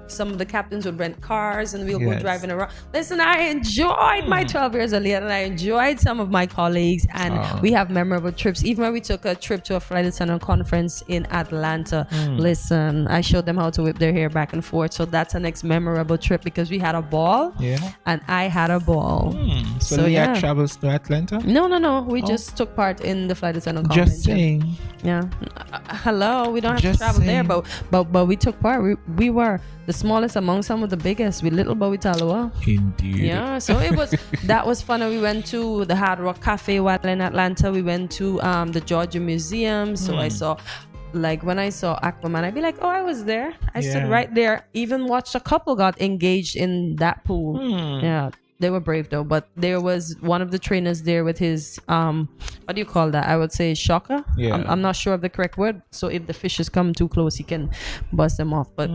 some of the captains would rent cars and we'll go driving around. Listen, I enjoyed my 12 years of Leah, and I enjoyed some of my colleagues, and we have memorable trips. Even when we took a trip to a flight attendant conference in Atlanta, listen, I showed them how to whip their hair back and forth. So that's a next memorable trip because we had a ball, and I had a ball. So Leah travels to Atlanta? No. We just took part in the flight attendant conference. Just saying. Yeah. Hello, we don't have to travel there, but we took part. We were the smallest among some of the biggest with Little Bowie Taloa. Indeed. Yeah. So that was fun. And we went to the Hard Rock Cafe while in Atlanta. We went to the Georgia Museum. So I saw. Like when I saw Aquaman, I'd be like, oh, I was there. I stood right there. Even watched a couple got engaged in that pool. Yeah. They were brave though, but there was one of the trainers there with his what do you call that? I would say shocker. Yeah. I'm not sure of the correct word. So if the fishes come too close, he can bust them off. But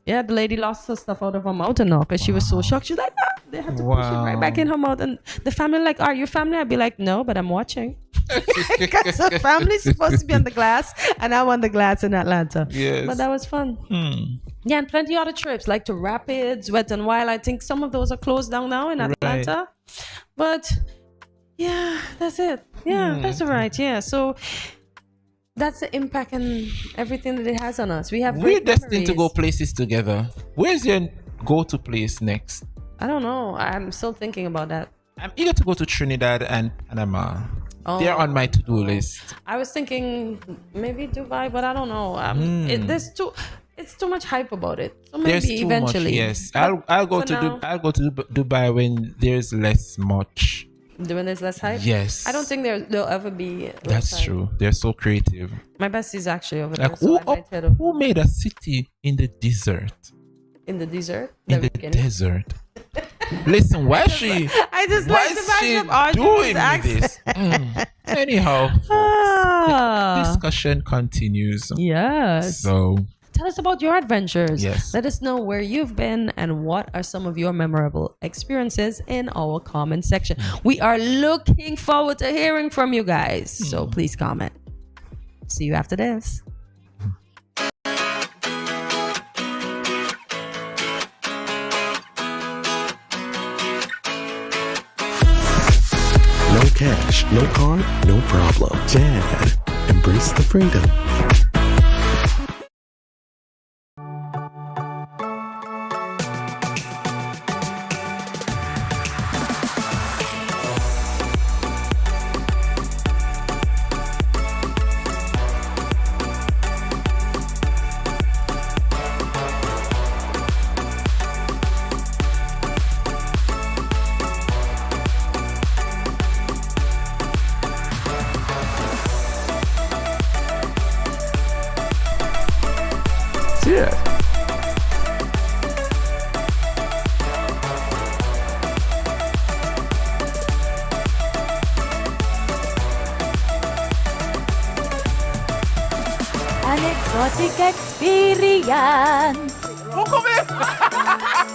yeah, the lady lost her stuff out of her mouth and all because she was so shocked. She's like, they had to push it right back in her mouth. And the family like, are you family? I'd be like, no, but I'm watching. Because the family's supposed to be on the glass, and I won the glass in Atlanta. Yes. But that was fun. Yeah, and plenty other trips like to Rapids, Wet and Wild. I think some of those are closed down now in Atlanta. But yeah, that's it. Yeah, that's all right. Yeah, so that's the impact and everything that it has on us. We have We're great destined to memories. go places together. Where's your go-to place next? I don't know. I'm still thinking about that. I'm eager to go to Trinidad and Panama. Oh. They're on my to-do list. I was thinking maybe Dubai, but I don't know. It's too much hype about it. So maybe There's too eventually. much, yes. I'll go to Dubai when there's less much. When there's less hype? Yes. I don't think there'll ever be less That's hype. true. They're so creative. My bestie is actually over there. Like So I might head over. who made a city in the desert? In the desert? In the desert. Listen, why is she? I just why like is the she fact of doing Audrey's this? Anyhow, the discussion continues. Yes. So Tell us about your adventures. Yes. Let us know where you've been and what are some of your memorable experiences in our comment section. We are looking forward to hearing from you guys. So please comment. See you after this. No cash, no card, no problem. Dad, embrace the freedom. Yeah. An exotic experience. Oh, come here.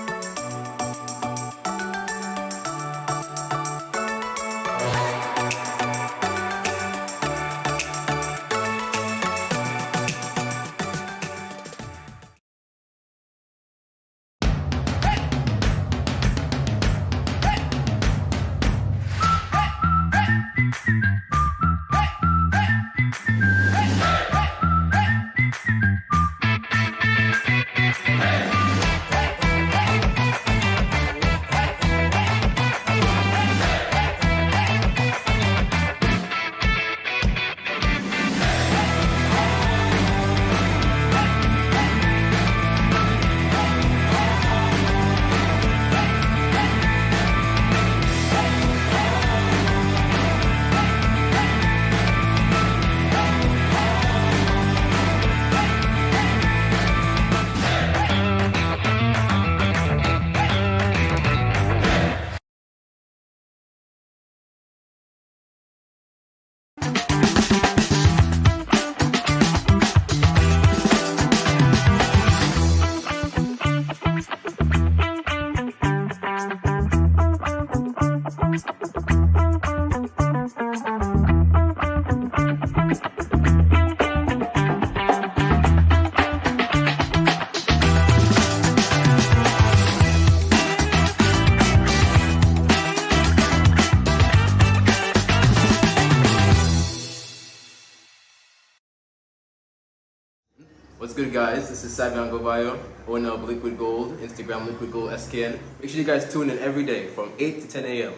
What's good, guys? This is Savion Govayo, owner of Liquid Gold, Instagram Liquid Gold SKN. Make sure you guys tune in every day from 8 to 10 a.m.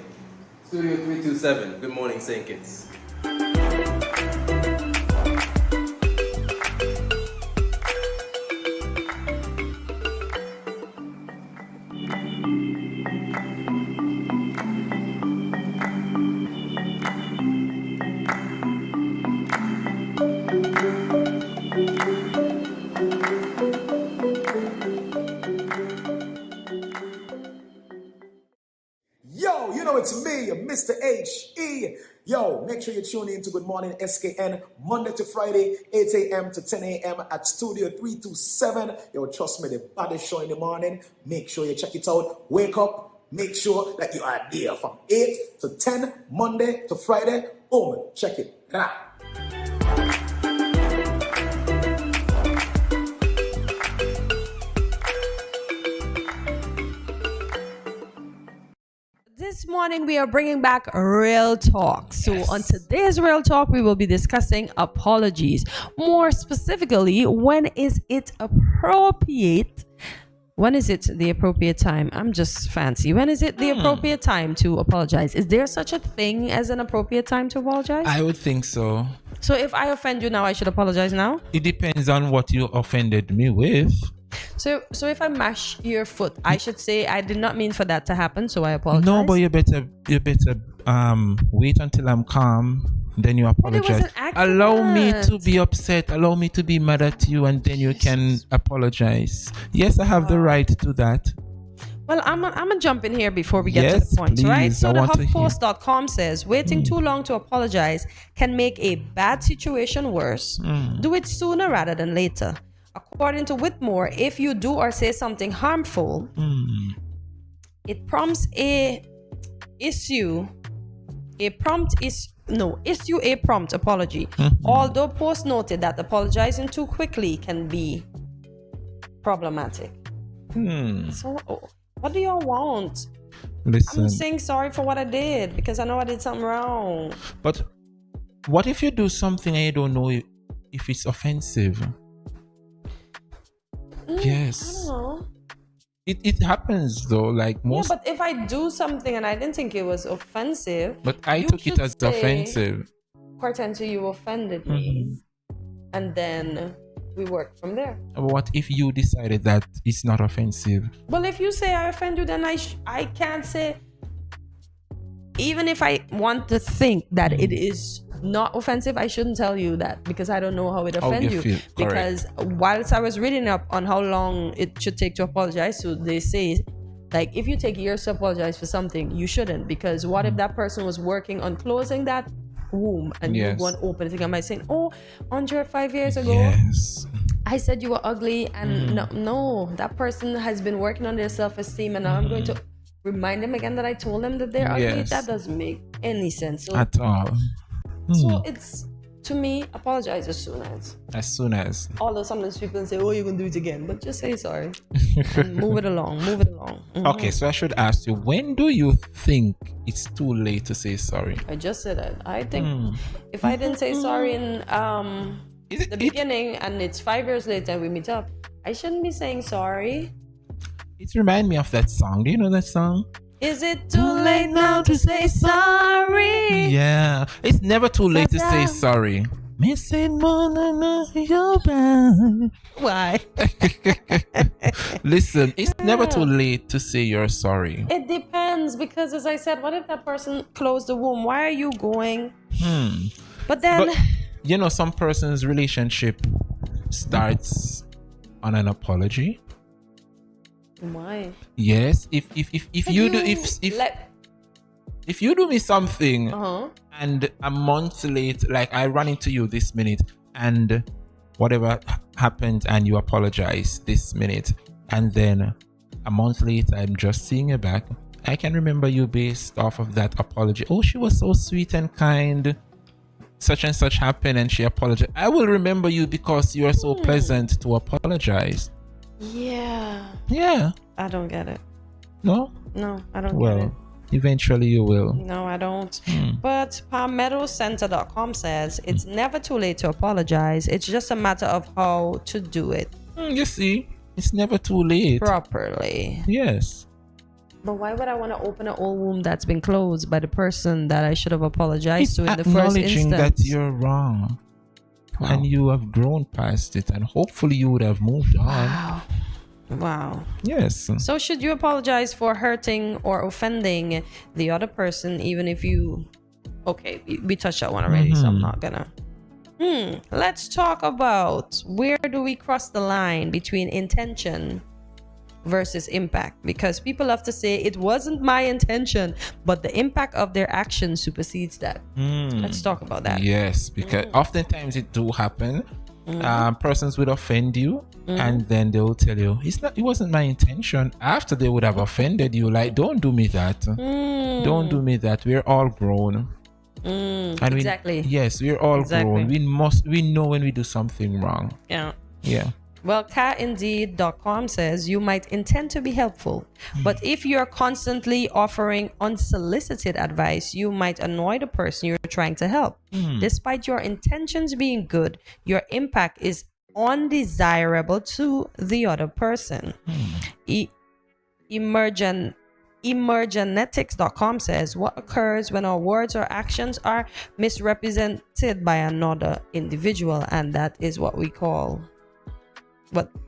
Studio 327, Good Morning St. Kitts. Yo, you know it's me, Mr. H.E. Yo, make sure you tune in to Good Morning SKN Monday to Friday, 8 a.m. to 10 a.m. at Studio 327. Yo, trust me, the baddest show in the morning. Make sure you check it out. Wake up. Make sure that you are there from 8 to 10, Monday to Friday. Check it. Rah. This morning we are bringing back Real Talk. So on today's Real Talk, we will be discussing apologies. More specifically, when is it appropriate? When is it the appropriate time? I'm just fancy. When is it the appropriate time to apologize? Is there such a thing as an appropriate time to apologize? I would think so. So if I offend you now, I should apologize now? It depends on what you offended me with. So if I mash your foot, I should say I did not mean for that to happen, so I apologize. No, but you better wait until I'm calm, then you apologize. Allow me to be upset, allow me to be mad at you, and then you can apologize. Yes, I have the right to do that. Well, I'm gonna jump in here before we get to the point, please, right? So the want to hear. HuffPost.com says waiting too long to apologize can make a bad situation worse. Do it sooner rather than later. According to Whitmore, if you do or say something harmful, it prompts issue a prompt apology. Although Post noted that apologizing too quickly can be problematic. So what do y'all want? Listen. I'm saying sorry for what I did because I know I did something wrong. But what if you do something and you don't know if it's offensive? Yes. I don't know. It happens though, like most. Yeah, but if I do something and I didn't think it was offensive, But I took it as offensive. Hortensia, you offended me, and then we work from there. What if you decided that it's not offensive? Well, if you say I offend you, then I can't say. Even if I want to think that it is not offensive, I shouldn't tell you that because I don't know how it offends you. feel, Because whilst I was reading up on how long it should take to apologize, so they say, like, if you take years to apologize for something, you shouldn't. Because what if that person was working on closing that womb and you go and open it again by saying, oh, 105 years ago, I said you were ugly, and no, that person has been working on their self-esteem, and now I'm going to remind them again that I told them that they're ugly. That doesn't make any sense. So, at all. So it's, to me, apologize as soon as. Although sometimes people say, oh, you're going to do it again. But just say sorry. And move it along. Okay, so I should ask you, when do you think it's too late to say sorry? I just said that. I think if I didn't say sorry in the beginning and it's 5 years later and we meet up, I shouldn't be saying sorry. It reminds me of that song. Do you know that song? Is it too late now to say sorry? Yeah, it's never too late to say sorry. Missing more than your bad. Why? Listen, it's never too late to say you're sorry. It depends, because as I said, what if that person closed the womb? Why are you going? But then, you know, some person's relationship starts on an apology. Why? Yes, if you do me something and a month late, like I run into you this minute and whatever happened and you apologize this minute, and then a month later I'm just seeing you back, I can remember you based off of that apology. Oh, she was so sweet and kind, such and such happened and she apologized. I will remember you because you are so pleasant to apologize. Yeah. I don't get it. No, I don't get it. Eventually you will. No, I don't. But PalmettoCenter.com says it's never too late to apologize. It's just a matter of how to do it. You see, it's never too late. Properly. Yes. But why would I want to open an old wound that's been closed by the person that I should have apologized to in the first acknowledging instance? that you're wrong. Wow. And you have grown past it, and hopefully you would have moved on. Wow. Yes. So should you apologize for hurting or offending the other person, even if you... Okay, we touched that one already, so I'm not gonna... Let's talk about where do we cross the line between intention versus impact, because people love to say it wasn't my intention, but the impact of their action supersedes that. Let's talk about that. Yes, because oftentimes it do happen. Persons would offend you, and then they will tell you it wasn't my intention, after they would have offended you. Like, don't do me that. Don't do me that. We're all grown. And exactly. Yes, we're all grown. We know when we do something wrong. Yeah. Yeah. Well, catindeed.com says you might intend to be helpful, but if you're constantly offering unsolicited advice, you might annoy the person you're trying to help. Despite your intentions being good, your impact is undesirable to the other person. Emergenetics.com says what occurs when our words or actions are misrepresented by another individual, and that is what we call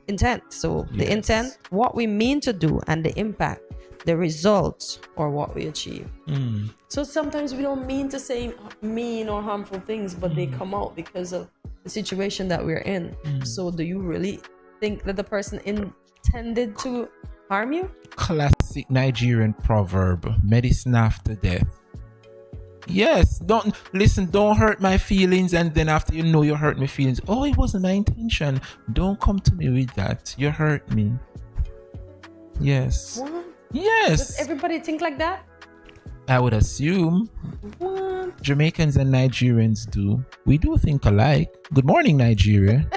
intent. So the intent, what we mean to do, and the impact, the results, or what we achieve. So sometimes we don't mean to say mean or harmful things, but they come out because of the situation that we're in. So do you really think that the person intended to harm you? Classic Nigerian proverb, medicine after death. Yes, don't hurt my feelings, and then after you hurt my feelings, oh, it wasn't my intention. Don't come to me with that. You hurt me. Yes. What? Yes. Does everybody think like that? I would assume. What? Jamaicans and Nigerians do. We do think alike. Good morning, Nigeria.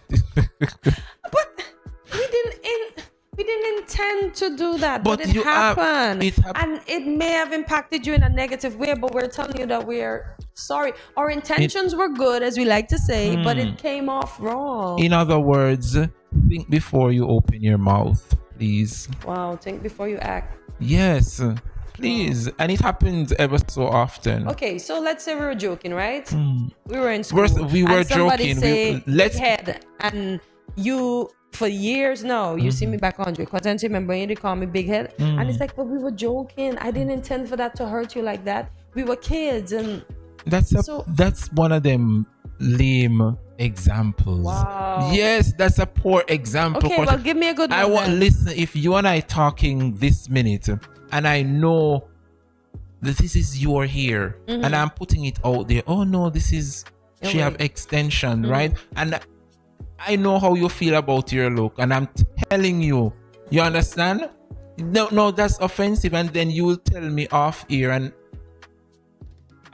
But we didn't intend to do that, but it happened. And it may have impacted you in a negative way, but we're telling you that we're sorry. Our intentions were good, as we like to say, but it came off wrong. In other words, think before you open your mouth, please. Wow, think before you act. Yes, please. Wow. And it happens ever so often. Okay, so let's say we were joking, right? We were in school. We were and somebody joking. Say, let's head, and you. For years now, you see me back on you. Content, remember you call me big head, and it's like, but we were joking. I didn't intend for that to hurt you like that. We were kids, and that's one of them lame examples. Wow. Yes, that's a poor example. Okay, well, give me a good one. I want listen. If you and I talking this minute, and I know that this is your hair, and I'm putting it out there. Oh no, this is she have extension, right? And I know how you feel about your look, and I'm telling you, you understand? No, that's offensive, and then you will tell me off here, and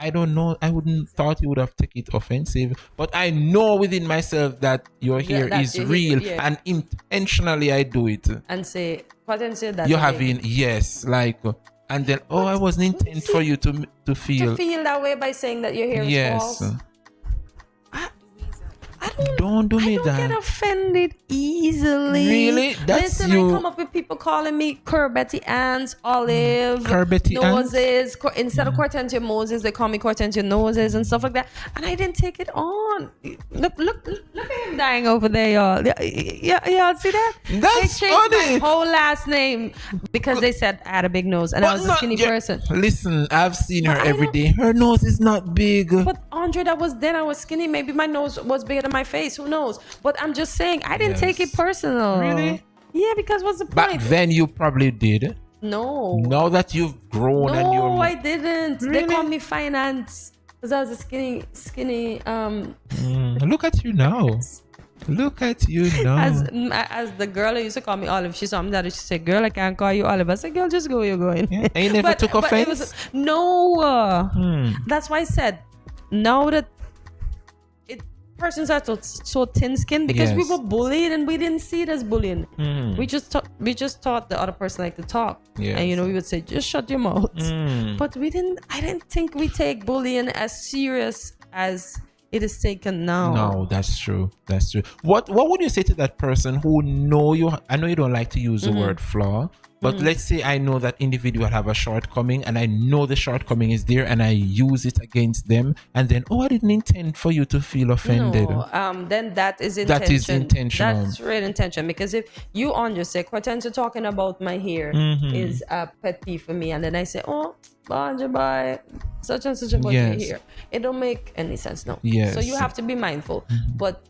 I don't know. I wouldn't thought you would have taken it offensive, but I know within myself that your hair is real, and intentionally I do it. And say, that you're having and then I wasn't intent for you to feel that way by saying that your hair is false. Don't do me that. I don't get offended easily. Really? That's Listen, I come up with people calling me Betty Ann's, Olive, Betty Noses. Instead of Cortentia Moses, they call me Cortentia Noses and stuff like that. And I didn't take it on. Look at him dying over there, y'all. Y'all see that? That's they funny. My whole last name because they said I had a big nose and I was a skinny person. Listen, I've seen her every day. Her nose is not big. But Andre, that was then I was skinny. Maybe my nose was bigger than my face. Who knows? But I'm just saying, I didn't take it personal. Really? Yeah, because what's the point? Back then, you probably did. No. Now that you've grown and you're... No, I didn't. Really? They called me Finance because I was a skinny. Look at you now. Look at you now. As the girl who used to call me Olive, she saw me that she said, "Girl, I can't call you Olive." I said, "Girl, just go where you're going." Yeah. And you never took offense? No. That's why I said, now that persons are so thin-skinned because we were bullied and we didn't see it as bullying. We just thought the other person liked to talk, and we would say, "Just shut your mouth." But I didn't think we take bullying as serious as it is taken now. No, that's true. What would you say to that person who I know you don't like to use the word flaw, but let's say I know that individual have a shortcoming and I know the shortcoming is there and I use it against them, and then I didn't intend for you to feel offended. No, then that is intention. That is intentional. That's real intention, because if you say, Cortensia talking about my hair is a pet peeve for me, and then I say, "Oh, bye, such and such about your hair," it don't make any sense. No. Yes. So you have to be mindful. But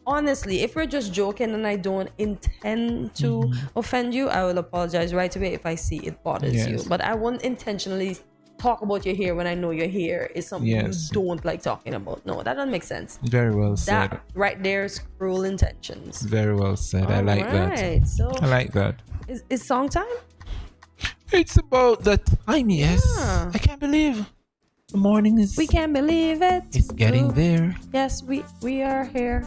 honestly, if we're just joking and I don't intend to offend you, I will apologize right away if I see it bothers you. But I won't intentionally talk about your hair when I know your hair is something you don't like talking about. No, that doesn't make sense. Very well said. That right there is cruel intentions. Very well said. I like that. So I like that. Is song time? It's about the time, yes. I can't believe. The morning is... We can't believe it. It's getting there. Yes, we are here.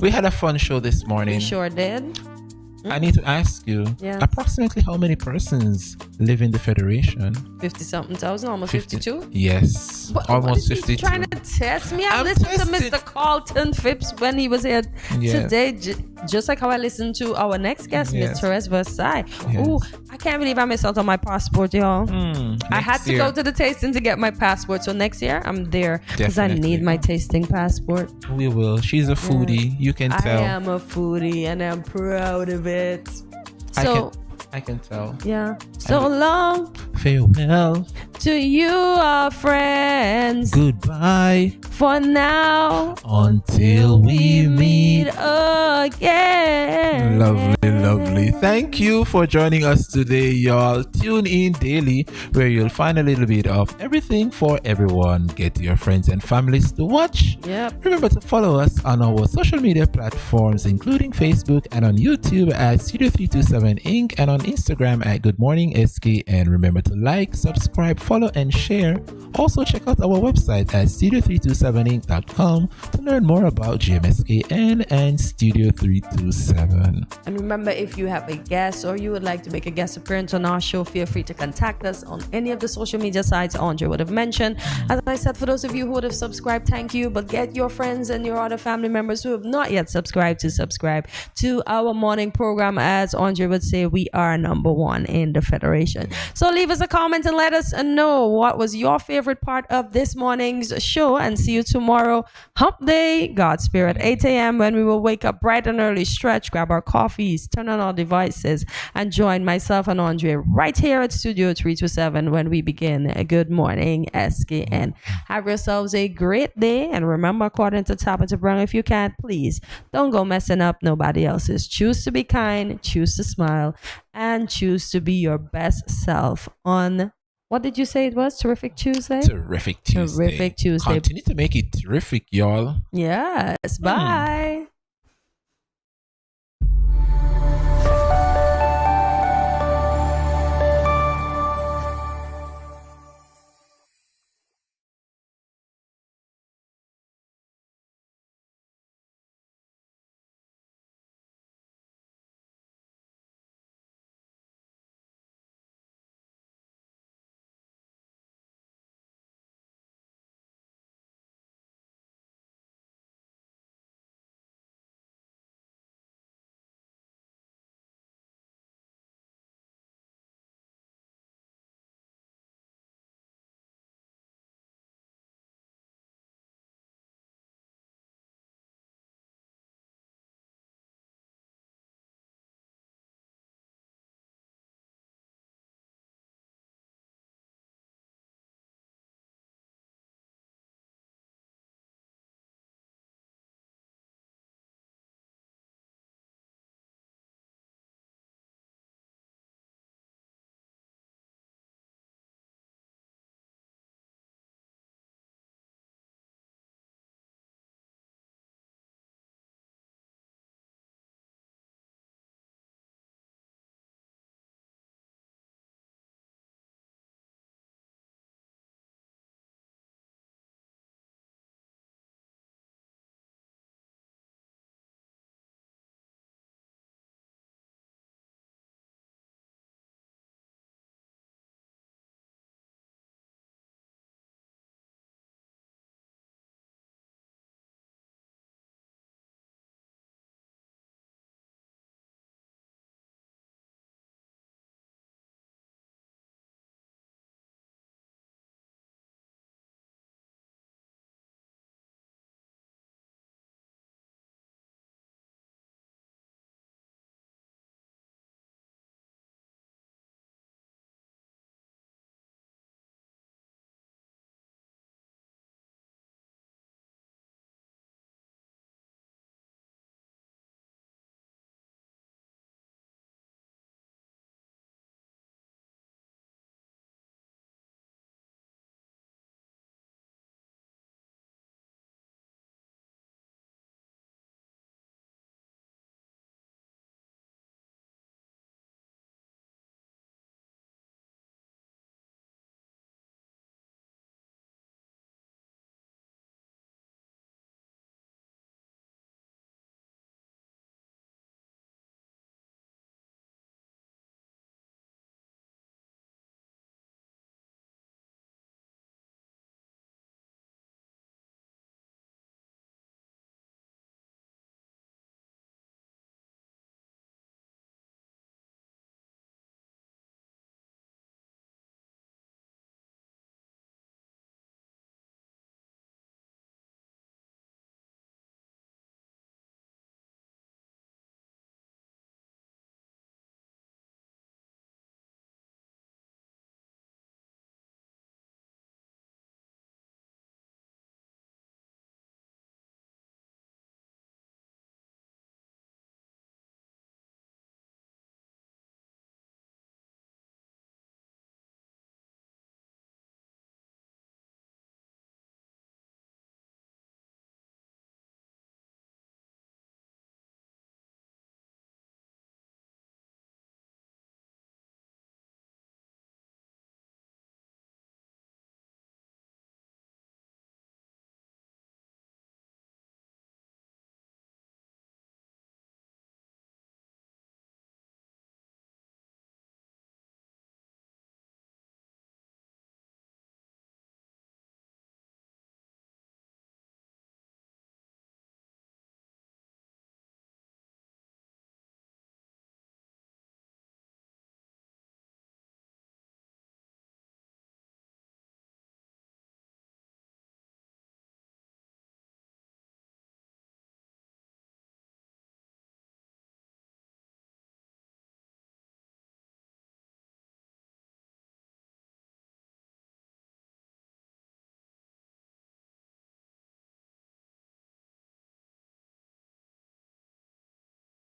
We had a fun show this morning. We sure did. I need to ask you, approximately how many persons live in the Federation? 50-something thousand, almost 52? Yes, almost 52. Trying to test me? I listened to Mr. Carlton Phipps when he was here today, just like how I listened to our next guest, Miss Therese Versailles. Yes. Ooh, I can't believe I missed out on my passport, y'all. I had to go to the tasting to get my passport, so next year I'm there because I need my tasting passport. We will. She's a foodie. You can tell. I am a foodie and I'm proud of it. So I can tell. Yeah. So long. Farewell. To you, our friends. Goodbye. For now. Until we meet again. Lovely, lovely. Thank you for joining us today, y'all. Tune in daily where you'll find a little bit of everything for everyone. Get your friends and families to watch. Yep. Remember to follow us on our social media platforms, including Facebook and on YouTube at Studio 327 Inc. and on Instagram at Good Morning SK. And remember to like, subscribe, follow, and share. Also, check out our website at studio327inc.com to learn more about GMSKN and Studio 327. And remember, if you have a guest or you would like to make a guest appearance on our show, feel free to contact us on any of the social media sites Andre would have mentioned. As I said, for those of you who would have subscribed, thank you. But get your friends and your other family members who have not yet subscribed to subscribe to our morning program. As Andre would say, we are number one in the Federation. So leave us a comment and let us know what was your favorite part of this morning's show. And see you tomorrow, Hump Day, God Spirit, 8 a.m. when we will wake up bright and early, stretch, grab our coffees, turn on our devices, and join myself and Andre right here at Studio 327 when we begin a Good Morning SKN. Have yourselves a great day, and remember, according to Tabitha Brown, if you can't, please don't go messing up nobody else's. Choose to be kind, choose to smile, and choose to be your best self on, what did you say it was? Terrific Tuesday? Terrific Tuesday. Terrific Tuesday. Continue to make it terrific, y'all. Yes. Bye.